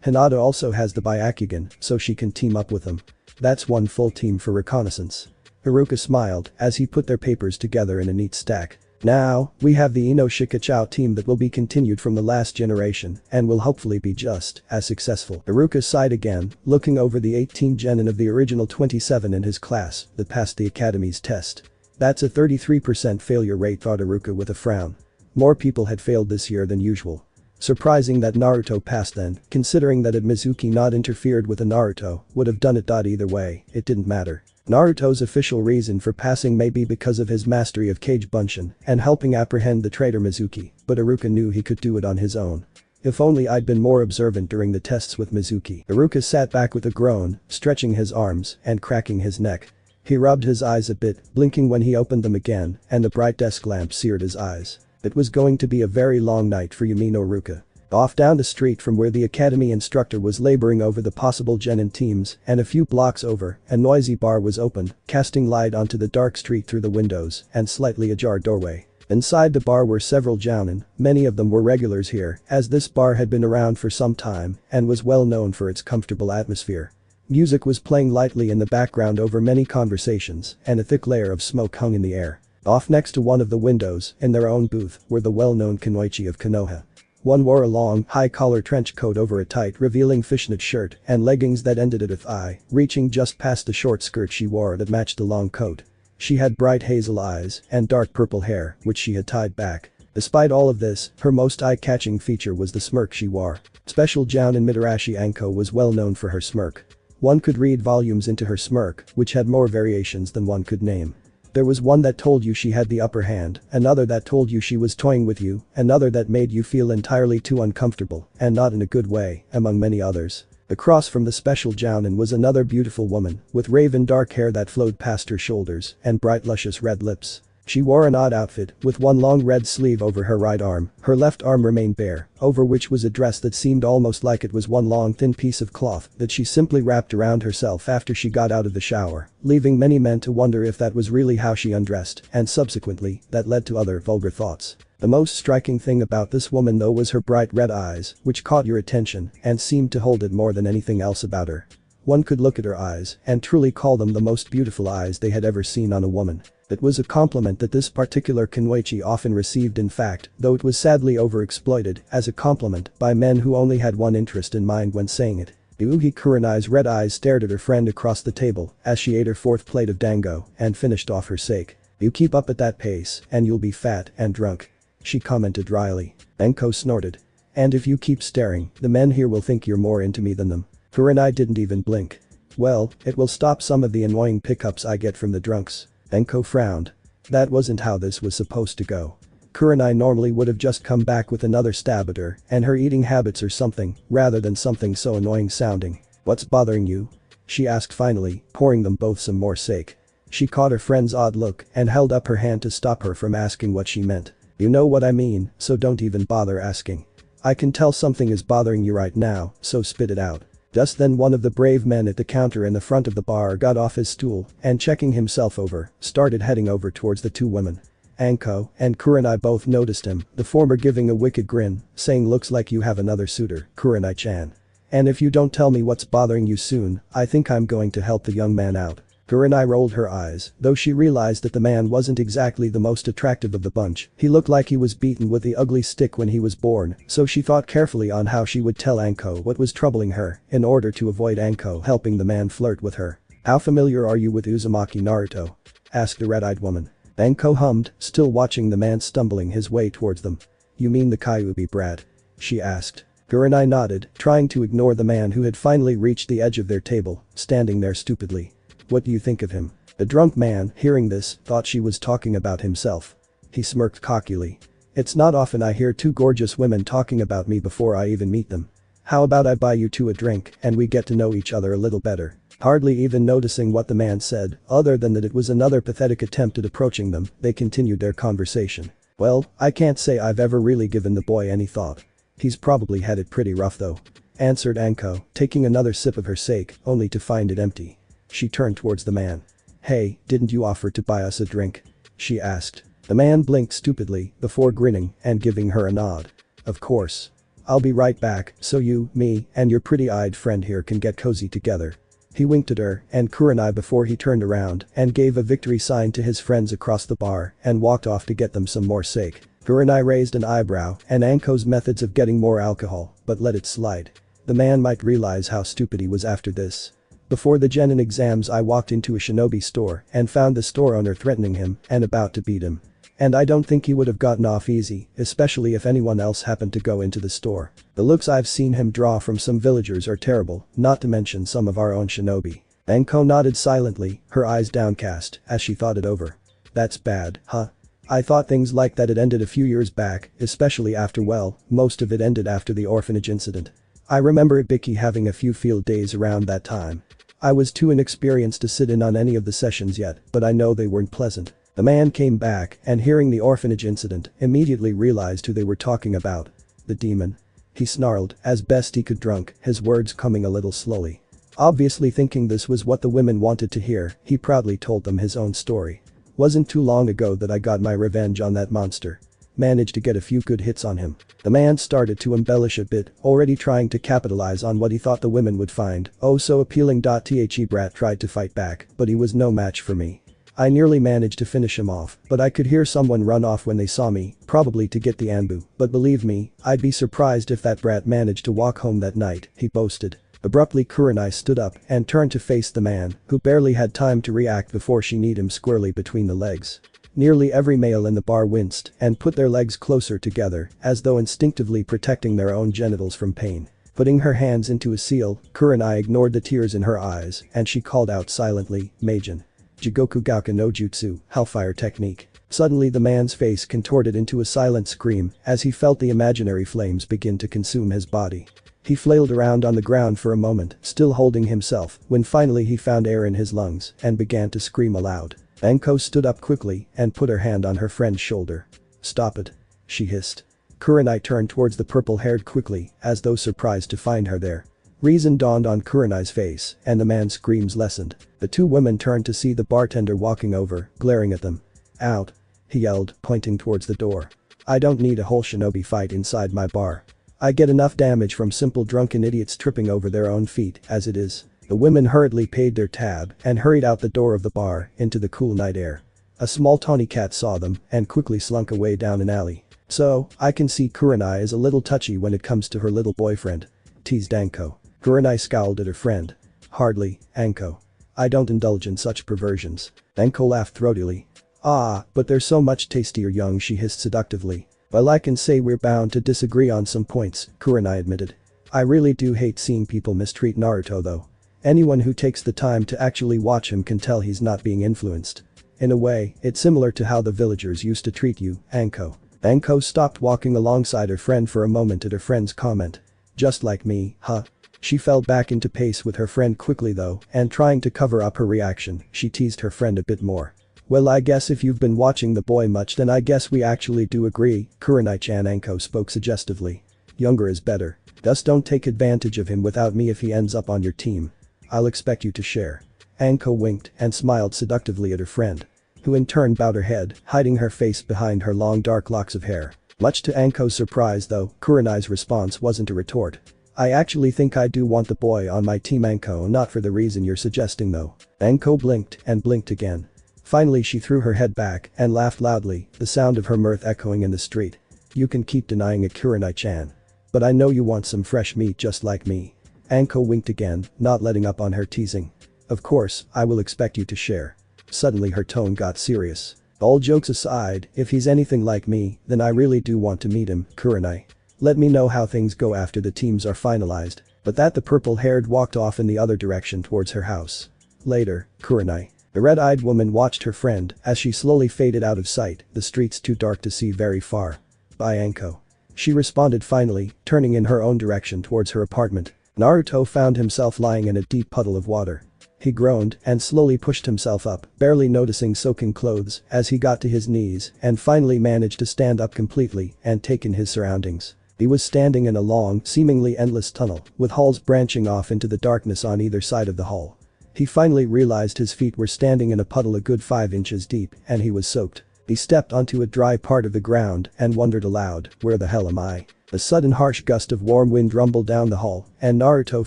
Hinata also has the Byakugan, so she can team up with them. That's one full team for reconnaissance. Iruka smiled as he put their papers together in a neat stack. Now, we have the Ino Shikachou team that will be continued from the last generation and will hopefully be just as successful. Iruka sighed again, looking over the 18 genin of the original 27 in his class that passed the academy's test. That's a 33% failure rate, thought Iruka with a frown. More people had failed this year than usual. Surprising that Naruto passed then, considering that had Mizuki not interfered with a Naruto, would have done it. Either way, it didn't matter. Naruto's official reason for passing may be because of his mastery of Kage Bunshin and helping apprehend the traitor Mizuki, but Iruka knew he could do it on his own. If only I'd been more observant during the tests with Mizuki. Iruka sat back with a groan, stretching his arms and cracking his neck. He rubbed his eyes a bit, blinking when he opened them again, and the bright desk lamp seared his eyes. It was going to be a very long night for Yumino Iruka. Off down the street from where the academy instructor was laboring over the possible genin teams, and a few blocks over, a noisy bar was opened, casting light onto the dark street through the windows and slightly ajar doorway. Inside the bar were several jounin, many of them were regulars here, as this bar had been around for some time and was well known for its comfortable atmosphere. Music was playing lightly in the background over many conversations, and a thick layer of smoke hung in the air. Off next to one of the windows, in their own booth, were the well-known kunoichi of Konoha. One wore a long, high-collar trench coat over a tight, revealing fishnet shirt and leggings that ended at her thigh, reaching just past the short skirt she wore that matched the long coat. She had bright hazel eyes and dark purple hair, which she had tied back. Despite all of this, her most eye-catching feature was the smirk she wore. Special Jounin Mitarashi Anko was well known for her smirk. One could read volumes into her smirk, which had more variations than one could name. There was one that told you she had the upper hand, another that told you she was toying with you, another that made you feel entirely too uncomfortable, and not in a good way, among many others. Across from the special Jounin was another beautiful woman, with raven dark hair that flowed past her shoulders, and bright luscious red lips. She wore an odd outfit, with one long red sleeve over her right arm, her left arm remained bare, over which was a dress that seemed almost like it was one long thin piece of cloth that she simply wrapped around herself after she got out of the shower, leaving many men to wonder if that was really how she undressed, and subsequently, that led to other vulgar thoughts. The most striking thing about this woman though was her bright red eyes, which caught your attention and seemed to hold it more than anything else about her. One could look at her eyes and truly call them the most beautiful eyes they had ever seen on a woman. It was a compliment that this particular Kurenai often received in fact, though it was sadly overexploited as a compliment by men who only had one interest in mind when saying it. Kurenai's red eyes stared at her friend across the table as she ate her fourth plate of dango and finished off her sake. "You keep up at that pace and you'll be fat and drunk," she commented dryly. Anko snorted. "And if you keep staring, the men here will think you're more into me than them." Kurenai didn't even blink. "Well, it will stop some of the annoying pickups I get from the drunks." Anko frowned. That wasn't how this was supposed to go. Kurenai normally would have just come back with another stab at her and her eating habits or something, rather than something so annoying sounding. "What's bothering you?" she asked finally, pouring them both some more sake. She caught her friend's odd look and held up her hand to stop her from asking what she meant. "You know what I mean, so don't even bother asking. I can tell something is bothering you right now, so spit it out." Just then one of the brave men at the counter in the front of the bar got off his stool and checking himself over, started heading over towards the two women. Anko and Kurenai both noticed him, the former giving a wicked grin, saying, "Looks like you have another suitor, Kurenai-chan. And if you don't tell me what's bothering you soon, I think I'm going to help the young man out." Kurenai rolled her eyes, though she realized that the man wasn't exactly the most attractive of the bunch. He looked like he was beaten with the ugly stick when he was born, so she thought carefully on how she would tell Anko what was troubling her in order to avoid Anko helping the man flirt with her. "How familiar are you with Uzumaki Naruto?" asked the red-eyed woman. Anko hummed, still watching the man stumbling his way towards them. "You mean the Kyuubi brat?" she asked. Kurenai nodded, trying to ignore the man who had finally reached the edge of their table, standing there stupidly. "What do you think of him?" The drunk man, hearing this, thought she was talking about himself. He smirked cockily. "It's not often I hear two gorgeous women talking about me before I even meet them. How about I buy you two a drink and we get to know each other a little better?" Hardly even noticing what the man said, other than that it was another pathetic attempt at approaching them, they continued their conversation. "Well, I can't say I've ever really given the boy any thought. He's probably had it pretty rough though," answered Anko, taking another sip of her sake, only to find it empty. She turned towards the man. "Hey, didn't you offer to buy us a drink?" she asked. The man blinked stupidly before grinning and giving her a nod. "Of course. I'll be right back so you, me, and your pretty-eyed friend here can get cozy together." He winked at her and Kurenai before he turned around and gave a victory sign to his friends across the bar and walked off to get them some more sake. Kurenai raised an eyebrow at Anko's methods of getting more alcohol, but let it slide. The man might realize how stupid he was after this. "Before the genin exams I walked into a shinobi store and found the store owner threatening him and about to beat him. And I don't think he would have gotten off easy, especially if anyone else happened to go into the store. The looks I've seen him draw from some villagers are terrible, not to mention some of our own shinobi." Anko nodded silently, her eyes downcast, as she thought it over. "That's bad, huh? I thought things like that had ended a few years back, especially after most of it ended after the orphanage incident. I remember Ibiki having a few field days around that time. I was too inexperienced to sit in on any of the sessions yet, but I know they weren't pleasant." The man came back and hearing the orphanage incident, immediately realized who they were talking about. "The demon." He snarled, as best he could drunk, his words coming a little slowly. Obviously thinking this was what the women wanted to hear, he proudly told them his own story. "Wasn't too long ago that I got my revenge on that monster. Managed to get a few good hits on him." The man started to embellish a bit, already trying to capitalize on what he thought the women would find oh so appealing. The brat tried to fight back, but he was no match for me. I nearly managed to finish him off, but I could hear someone run off when they saw me, probably to get the Anbu, but believe me, I'd be surprised if that brat managed to walk home that night, he boasted. Abruptly Kurenai stood up and turned to face the man, who barely had time to react before she kneed him squarely between the legs. Nearly every male in the bar winced and put their legs closer together, as though instinctively protecting their own genitals from pain. Putting her hands into a seal, Kurenai ignored the tears in her eyes and she called out silently, "Meijin. Jigoku Gauka no Jutsu, Hellfire Technique." Suddenly the man's face contorted into a silent scream as he felt the imaginary flames begin to consume his body. He flailed around on the ground for a moment, still holding himself, when finally he found air in his lungs and began to scream aloud. Anko stood up quickly and put her hand on her friend's shoulder. "Stop it," she hissed. Kurenai turned towards the purple-haired quickly, as though surprised to find her there. Reason dawned on Kurenai's face, and the man's screams lessened. The two women turned to see the bartender walking over, glaring at them. "Out," he yelled, pointing towards the door. "I don't need a whole shinobi fight inside my bar. I get enough damage from simple drunken idiots tripping over their own feet as it is." The women hurriedly paid their tab and hurried out the door of the bar into the cool night air. A small tawny cat saw them and quickly slunk away down an alley. "So, I can see Kurenai is a little touchy when it comes to her little boyfriend," teased Anko. Kurenai scowled at her friend. "Hardly, Anko. I don't indulge in such perversions." Anko laughed throatily. "Ah, but they're so much tastier young," she hissed seductively. "Well, I can say we're bound to disagree on some points," Kurenai admitted. "I really do hate seeing people mistreat Naruto though. Anyone who takes the time to actually watch him can tell he's not being influenced. In a way, it's similar to how the villagers used to treat you, Anko." Anko stopped walking alongside her friend for a moment at her friend's comment. "Just like me, huh?" She fell back into pace with her friend quickly though, and trying to cover up her reaction, she teased her friend a bit more. "Well, I guess if you've been watching the boy much then I guess we actually do agree," Kurenai-chan. Anko spoke suggestively. "Younger is better. Just don't take advantage of him without me if he ends up on your team. I'll expect you to share." Anko winked and smiled seductively at her friend, who in turn bowed her head, hiding her face behind her long dark locks of hair. Much to Anko's surprise though, Kurenai's response wasn't a retort. "I actually think I do want the boy on my team, Anko, not for the reason you're suggesting though." Anko blinked and blinked again. Finally she threw her head back and laughed loudly, the sound of her mirth echoing in the street. "You can keep denying it, Kurenai-chan. But I know you want some fresh meat just like me." Anko winked again, not letting up on her teasing. "Of course, I will expect you to share." Suddenly her tone got serious. "All jokes aside, if he's anything like me, then I really do want to meet him, Kurenai. Let me know how things go after the teams are finalized." But that the purple-haired walked off in the other direction towards her house. Later, Kurenai. The red-eyed woman watched her friend as she slowly faded out of sight, the streets too dark to see very far. "Bye, Anko." She responded finally, turning in her own direction towards her apartment. Naruto found himself lying in a deep puddle of water. He groaned and slowly pushed himself up, barely noticing soaking clothes as he got to his knees and finally managed to stand up completely and take in his surroundings. He was standing in a long, seemingly endless tunnel, with halls branching off into the darkness on either side of the hall. He finally realized his feet were standing in a puddle a good 5 inches deep and he was soaked. He stepped onto a dry part of the ground and wondered aloud, "Where the hell am I?" A sudden harsh gust of warm wind rumbled down the hall and Naruto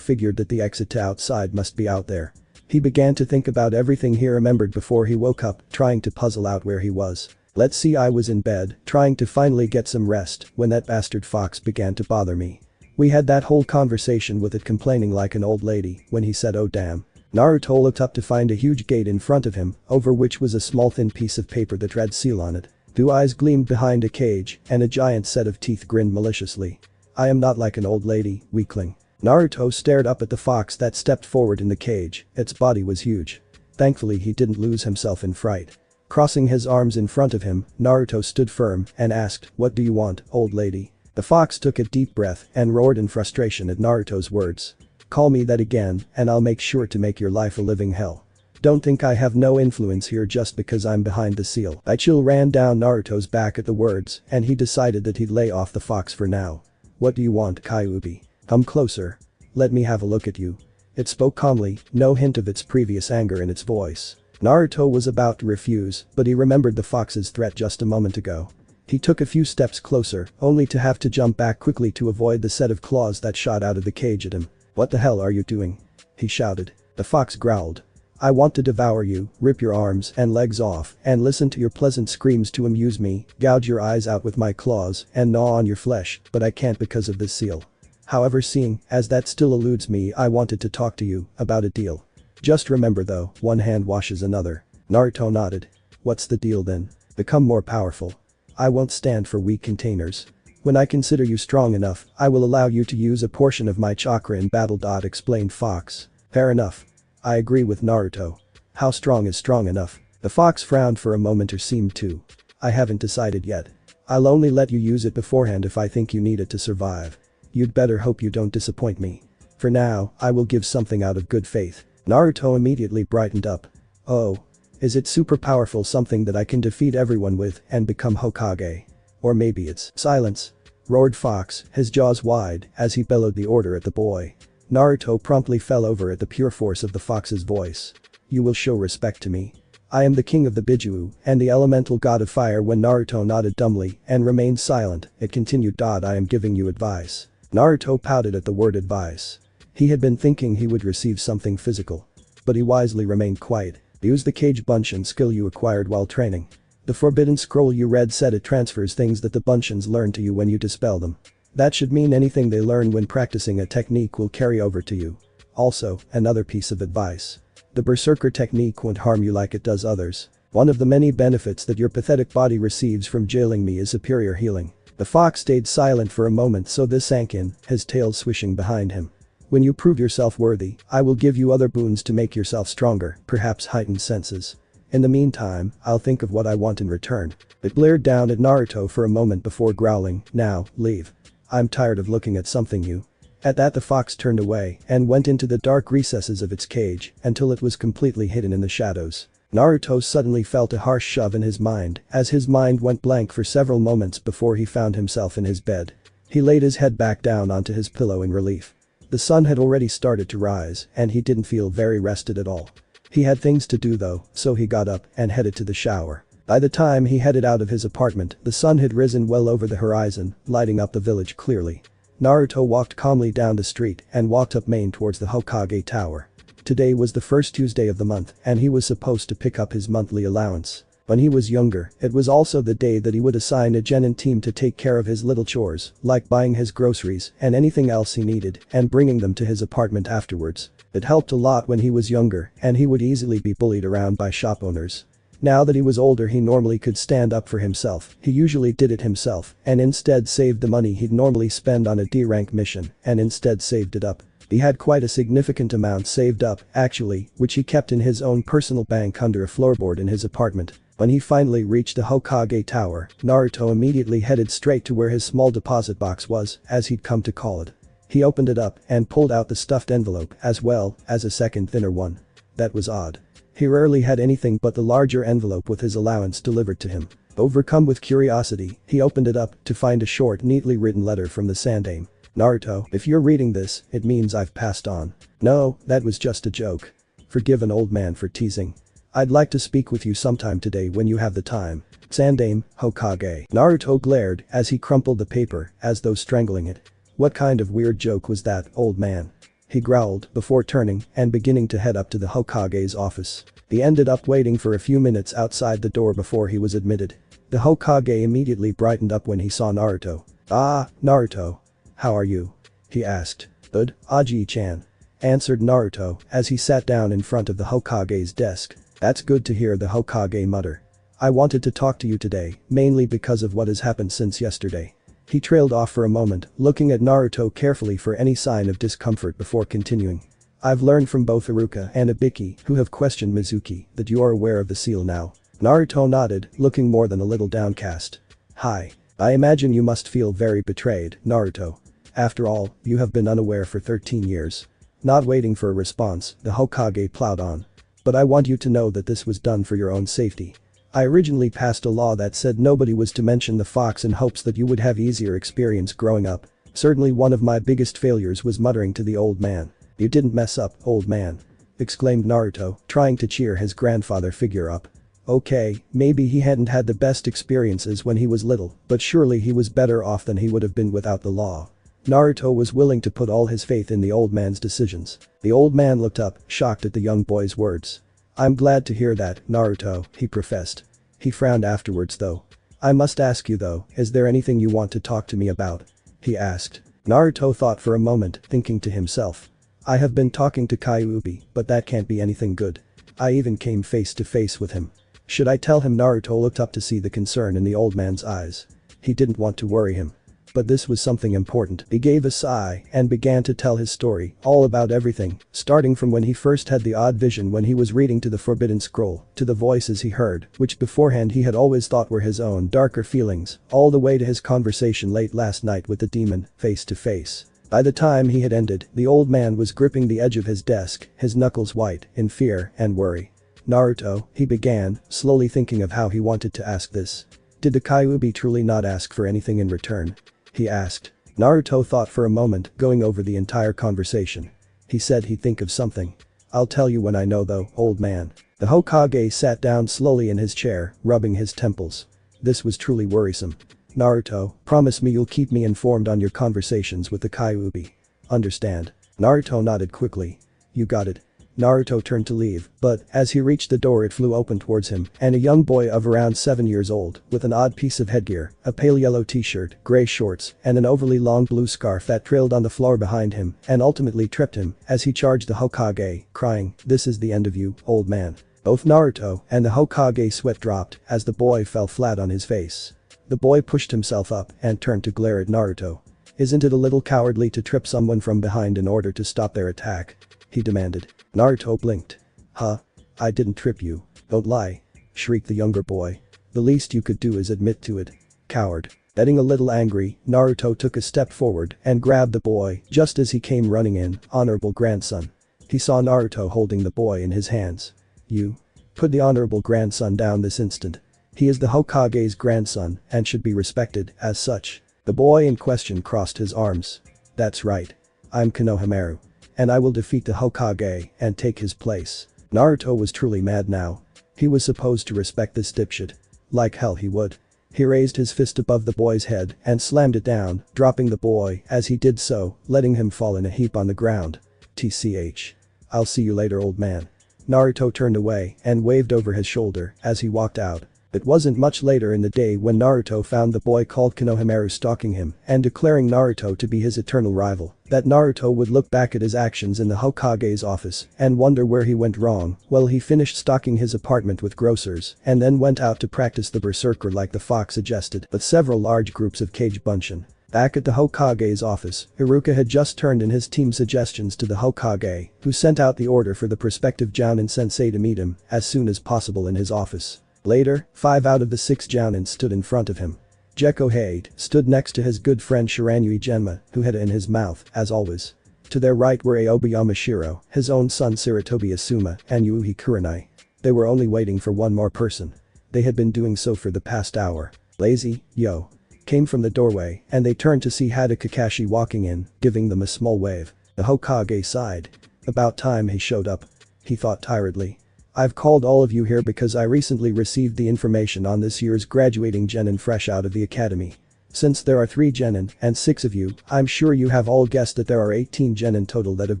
figured that the exit to outside must be out there. He began to think about everything he remembered before he woke up, trying to puzzle out where he was. "Let's see, I was in bed, trying to finally get some rest when that bastard fox began to bother me. We had that whole conversation with it complaining like an old lady when he said oh damn." Naruto looked up to find a huge gate in front of him, over which was a small thin piece of paper that read seal on it. Two eyes gleamed behind a cage and a giant set of teeth grinned maliciously. "I am not like an old lady, weakling." Naruto stared up at the fox that stepped forward in the cage, its body was huge. Thankfully he didn't lose himself in fright. Crossing his arms in front of him, Naruto stood firm and asked, "What do you want, old lady?" The fox took a deep breath and roared in frustration at Naruto's words. "Call me that again and I'll make sure to make your life a living hell. Don't think I have no influence here just because I'm behind the seal." A chill ran down Naruto's back at the words and he decided that he'd lay off the fox for now. "What do you want, Kyuubi? Come closer. Let me have a look at you." It spoke calmly, no hint of its previous anger in its voice. Naruto was about to refuse, but he remembered the fox's threat just a moment ago. He took a few steps closer, only to have to jump back quickly to avoid the set of claws that shot out of the cage at him. "What the hell are you doing?" he shouted. The fox growled. "I want to devour you, rip your arms and legs off, and listen to your pleasant screams to amuse me, gouge your eyes out with my claws, and gnaw on your flesh, but I can't because of this seal. However, seeing as that still eludes me, I wanted to talk to you about a deal. Just remember though, one hand washes another." Naruto nodded. "What's the deal then?" "Become more powerful. I won't stand for weak containers. When I consider you strong enough, I will allow you to use a portion of my chakra in battle." Explained Fox. "Fair enough. I agree with Naruto. How strong is strong enough?" The fox frowned for a moment or seemed to. "I haven't decided yet. I'll only let you use it beforehand if I think you need it to survive. You'd better hope you don't disappoint me. For now, I will give something out of good faith." Naruto immediately brightened up. "Oh. Is it super powerful, something that I can defeat everyone with and become Hokage? Or maybe it's silence? Roared Fox, his jaws wide, as he bellowed the order at the boy. Naruto promptly fell over at the pure force of the fox's voice. You will show respect to me. I am the king of the Bijuu and the elemental god of fire. When Naruto nodded dumbly and remained silent, it continued. I am giving you advice. Naruto pouted at the word advice. He had been thinking he would receive something physical. But he wisely remained quiet. Use the Kage Bunshin skill you acquired while training. The forbidden scroll you read said it transfers things that the Bunshins learn to you when you dispel them. That should mean anything they learn when practicing a technique will carry over to you. Also, another piece of advice. The Berserker technique won't harm you like it does others. One of the many benefits that your pathetic body receives from jailing me is superior healing. The fox stayed silent for a moment, so this sank in, his tail swishing behind him. When you prove yourself worthy, I will give you other boons to make yourself stronger, perhaps heightened senses. In the meantime, I'll think of what I want in return. It glared down at Naruto for a moment before growling, now, leave. I'm tired of looking at something new. At that, the fox turned away and went into the dark recesses of its cage until it was completely hidden in the shadows. Naruto suddenly felt a harsh shove in his mind as his mind went blank for several moments before he found himself in his bed. He laid his head back down onto his pillow in relief. The sun had already started to rise and he didn't feel very rested at all. He had things to do though, so he got up and headed to the shower. By the time he headed out of his apartment, the sun had risen well over the horizon, lighting up the village clearly. Naruto walked calmly down the street and walked up Main towards the Hokage Tower. Today was the first Tuesday of the month and he was supposed to pick up his monthly allowance. When he was younger, it was also the day that he would assign a genin team to take care of his little chores, like buying his groceries and anything else he needed and bringing them to his apartment afterwards. It helped a lot when he was younger and he would easily be bullied around by shop owners. Now that he was older, he normally could stand up for himself. He usually did it himself and instead saved the money he'd normally spend on a D-rank mission and instead saved it up. He had quite a significant amount saved up, actually, which he kept in his own personal bank under a floorboard in his apartment. When he finally reached the Hokage Tower, Naruto immediately headed straight to where his small deposit box was, as he'd come to call it. He opened it up and pulled out the stuffed envelope as well as a second thinner one. That was odd. He rarely had anything but the larger envelope with his allowance delivered to him. Overcome with curiosity, he opened it up to find a short, neatly written letter from the Sensei. Naruto, if you're reading this, it means I've passed on. No, that was just a joke. Forgive an old man for teasing. I'd like to speak with you sometime today when you have the time. Sensei, Hokage. Naruto glared as he crumpled the paper as though strangling it. What kind of weird joke was that, old man? He growled before turning and beginning to head up to the Hokage's office. He ended up waiting for a few minutes outside the door before he was admitted. The Hokage immediately brightened up when he saw Naruto. Ah, Naruto. How are you? He asked. Good, Aji-chan. Answered Naruto as he sat down in front of the Hokage's desk. That's good to hear, the Hokage muttered. I wanted to talk to you today, mainly because of what has happened since yesterday. He trailed off for a moment, looking at Naruto carefully for any sign of discomfort before continuing. I've learned from both Iruka and Ibiki, who have questioned Mizuki, that you are aware of the seal now. Naruto nodded, looking more than a little downcast. Hi. I imagine you must feel very betrayed, Naruto. After all, you have been unaware for 13 years. Not waiting for a response, the Hokage plowed on. But I want you to know that this was done for your own safety. I originally passed a law that said nobody was to mention the fox in hopes that you would have easier experience growing up. Certainly one of my biggest failures was muttering to the old man. You didn't mess up, old man. Exclaimed Naruto, trying to cheer his grandfather figure up. Okay, maybe he hadn't had the best experiences when he was little, but surely he was better off than he would have been without the law. Naruto was willing to put all his faith in the old man's decisions. The old man looked up, shocked at the young boy's words. I'm glad to hear that, Naruto, he professed. He frowned afterwards though. I must ask you though, is there anything you want to talk to me about? He asked. Naruto thought for a moment, thinking to himself. I have been talking to Kyuubi, but that can't be anything good. I even came face to face with him. Should I tell him? Naruto looked up to see the concern in the old man's eyes. He didn't want to worry him. But this was something important. He gave a sigh and began to tell his story, all about everything, starting from when he first had the odd vision when he was reading to the Forbidden Scroll, to the voices he heard, which beforehand he had always thought were his own darker feelings, all the way to his conversation late last night with the demon, face to face. By the time he had ended, the old man was gripping the edge of his desk, his knuckles white, in fear and worry. Naruto, he began, slowly thinking of how he wanted to ask this. Did the Kyuubi truly not ask for anything in return? He asked. Naruto thought for a moment, going over the entire conversation. He said he'd think of something. I'll tell you when I know though, old man. The Hokage sat down slowly in his chair, rubbing his temples. This was truly worrisome. Naruto, promise me you'll keep me informed on your conversations with the Kyuubi. Understand? Naruto nodded quickly. You got it. Naruto turned to leave, but as he reached the door it flew open towards him, and a young boy of around 7 years old, with an odd piece of headgear, a pale yellow t-shirt, grey shorts, and an overly long blue scarf that trailed on the floor behind him, and ultimately tripped him, as he charged the Hokage, crying, "This is the end of you, old man." Both Naruto and the Hokage sweat dropped, as the boy fell flat on his face. The boy pushed himself up, and turned to glare at Naruto. Isn't it a little cowardly to trip someone from behind in order to stop their attack? He demanded. Naruto blinked. Huh? I didn't trip you. Don't lie. Shrieked the younger boy. The least you could do is admit to it. Coward. Getting a little angry, Naruto took a step forward and grabbed the boy just as he came running in, honorable grandson. He saw Naruto holding the boy in his hands. You. Put the honorable grandson down this instant. He is the Hokage's grandson and should be respected as such. The boy in question crossed his arms. That's right. I'm Konohamaru. And I will defeat the Hokage and take his place. Naruto was truly mad now. He was supposed to respect this dipshit. Like hell he would. He raised his fist above the boy's head and slammed it down, dropping the boy as he did so, letting him fall in a heap on the ground. TCH. I'll see you later, old man. Naruto turned away and waved over his shoulder as he walked out. It wasn't much later in the day when Naruto found the boy called Konohamaru stalking him and declaring Naruto to be his eternal rival. That Naruto would look back at his actions in the Hokage's office and wonder where he went wrong. Well, he finished stocking his apartment with grocers and then went out to practice the berserker like the fox suggested, but several large groups of Kage Bunshin. Back at the Hokage's office, Iruka had just turned in his team's suggestions to the Hokage, who sent out the order for the prospective Jounin Sensei to meet him as soon as possible in his office. Later, 5 out of the 6 Jounin stood in front of him. Gekko Hade stood next to his good friend Shiranui Genma, who had it in his mouth, as always. To their right were Aoba Yamashiro, his own son Sarutobi Asuma, and Yuuhi Kurenai. They were only waiting for one more person. They had been doing so for the past hour. Lazy, yo. Came from the doorway, and they turned to see Hada Kakashi walking in, giving them a small wave. The Hokage sighed. About time he showed up. He thought tiredly. I've called all of you here because I recently received the information on this year's graduating genin fresh out of the academy. Since there are 3 genin and 6 of you, I'm sure you have all guessed that there are 18 genin total that have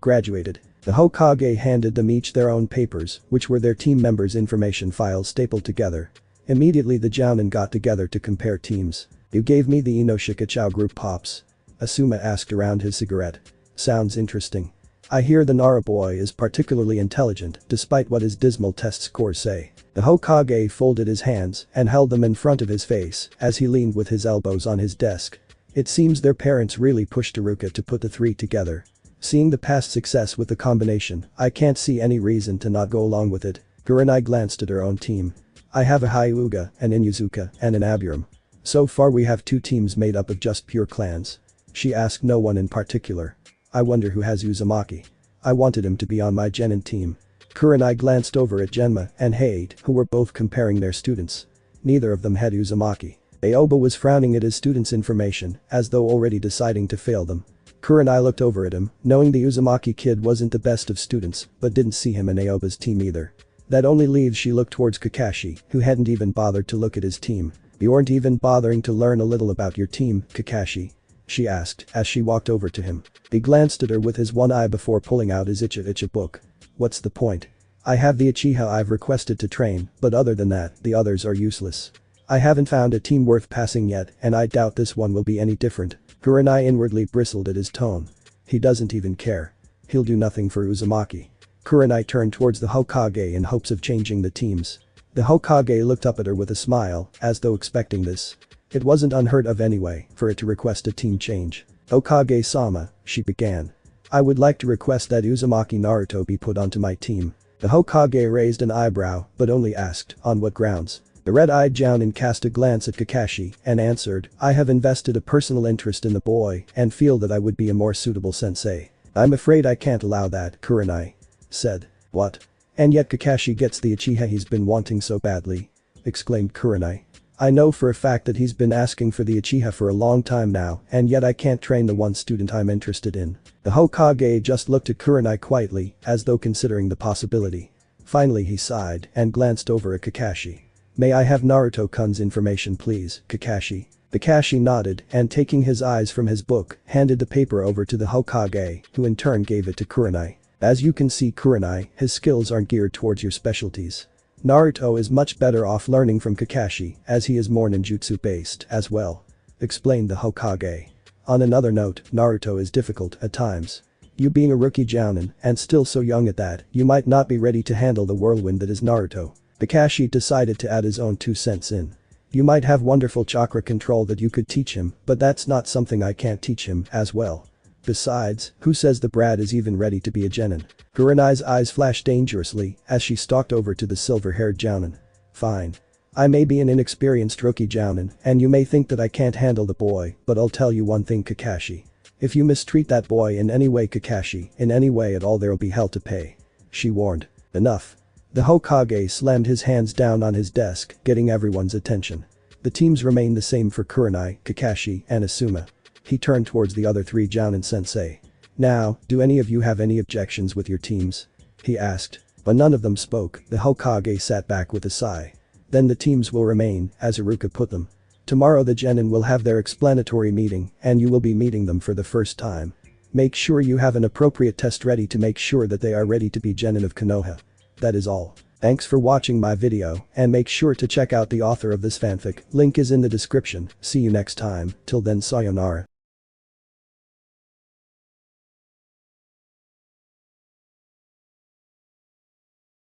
graduated. The Hokage handed them each their own papers, which were their team members' information files stapled together. Immediately the Jounin got together to compare teams. You gave me the Inoshikachou group, Pops? Asuma asked around his cigarette. Sounds interesting. I hear the Nara boy is particularly intelligent, despite what his dismal test scores say. The Hokage folded his hands and held them in front of his face as he leaned with his elbows on his desk. It seems their parents really pushed Iruka to put the 3 together. Seeing the past success with the combination, I can't see any reason to not go along with it. Kurenai glanced at her own team. I have a Hyuga, an Inuzuka, and an Aburum. So far we have 2 teams made up of just pure clans. She asked no one in particular. I wonder who has Uzumaki. I wanted him to be on my genin team. Kurenai glanced over at Genma and Hade, who were both comparing their students. Neither of them had Uzumaki. Aoba was frowning at his students' information, as though already deciding to fail them. Kurenai looked over at him, knowing the Uzumaki kid wasn't the best of students, but didn't see him in Aoba's team either. That only leaves she looked towards Kakashi, who hadn't even bothered to look at his team. You aren't even bothering to learn a little about your team, Kakashi? She asked as she walked over to him. He glanced at her with his one eye before pulling out his Icha book. What's the point? I have the Uchiha I've requested to train, but other than that, the others are useless. I haven't found a team worth passing yet, and I doubt this one will be any different. Kurenai inwardly bristled at his tone. He doesn't even care. He'll do nothing for Uzumaki. Kurenai turned towards the Hokage in hopes of changing the teams. The Hokage looked up at her with a smile, as though expecting this. It wasn't unheard of anyway, for it to request a team change. Hokage-sama, she began. I would like to request that Uzumaki Naruto be put onto my team. The Hokage raised an eyebrow, but only asked, on what grounds? The red-eyed Jounin cast a glance at Kakashi and answered, I have invested a personal interest in the boy and feel that I would be a more suitable sensei. I'm afraid I can't allow that, Kurenai said. What? And yet Kakashi gets the Uchiha he's been wanting so badly. Exclaimed Kurenai. I know for a fact that he's been asking for the Uchiha for a long time now, and yet I can't train the one student I'm interested in. The Hokage just looked at Kurenai quietly, as though considering the possibility. Finally he sighed and glanced over at Kakashi. May I have Naruto-kun's information please, Kakashi? Kakashi nodded and taking his eyes from his book, handed the paper over to the Hokage, who in turn gave it to Kurenai. As you can see Kurenai, his skills aren't geared towards your specialties. Naruto is much better off learning from Kakashi, as he is more ninjutsu based as well. Explained the Hokage. On another note, Naruto is difficult at times. You being a rookie jounin, and still so young at that, you might not be ready to handle the whirlwind that is Naruto. Kakashi decided to add his own 2 cents in. You might have wonderful chakra control that you could teach him, but that's not something I can't teach him as well. Besides, who says the brat is even ready to be a genin? Kurenai's eyes flashed dangerously as she stalked over to the silver-haired jounin. Fine. I may be an inexperienced rookie jounin, and you may think that I can't handle the boy, but I'll tell you one thing Kakashi. If you mistreat that boy in any way Kakashi, in any way at all there'll be hell to pay. She warned. Enough. The Hokage slammed his hands down on his desk, getting everyone's attention. The teams remain the same for Kurenai, Kakashi, and Asuma. He turned towards the other 3 jounin sensei. Now, do any of you have any objections with your teams? He asked. But none of them spoke, the Hokage sat back with a sigh. Then the teams will remain, as Iruka put them. Tomorrow the genin will have their explanatory meeting, and you will be meeting them for the first time. Make sure you have an appropriate test ready to make sure that they are ready to be genin of Konoha. That is all. Thanks for watching my video, and make sure to check out the author of this fanfic, link is in the description, see you next time, till then sayonara.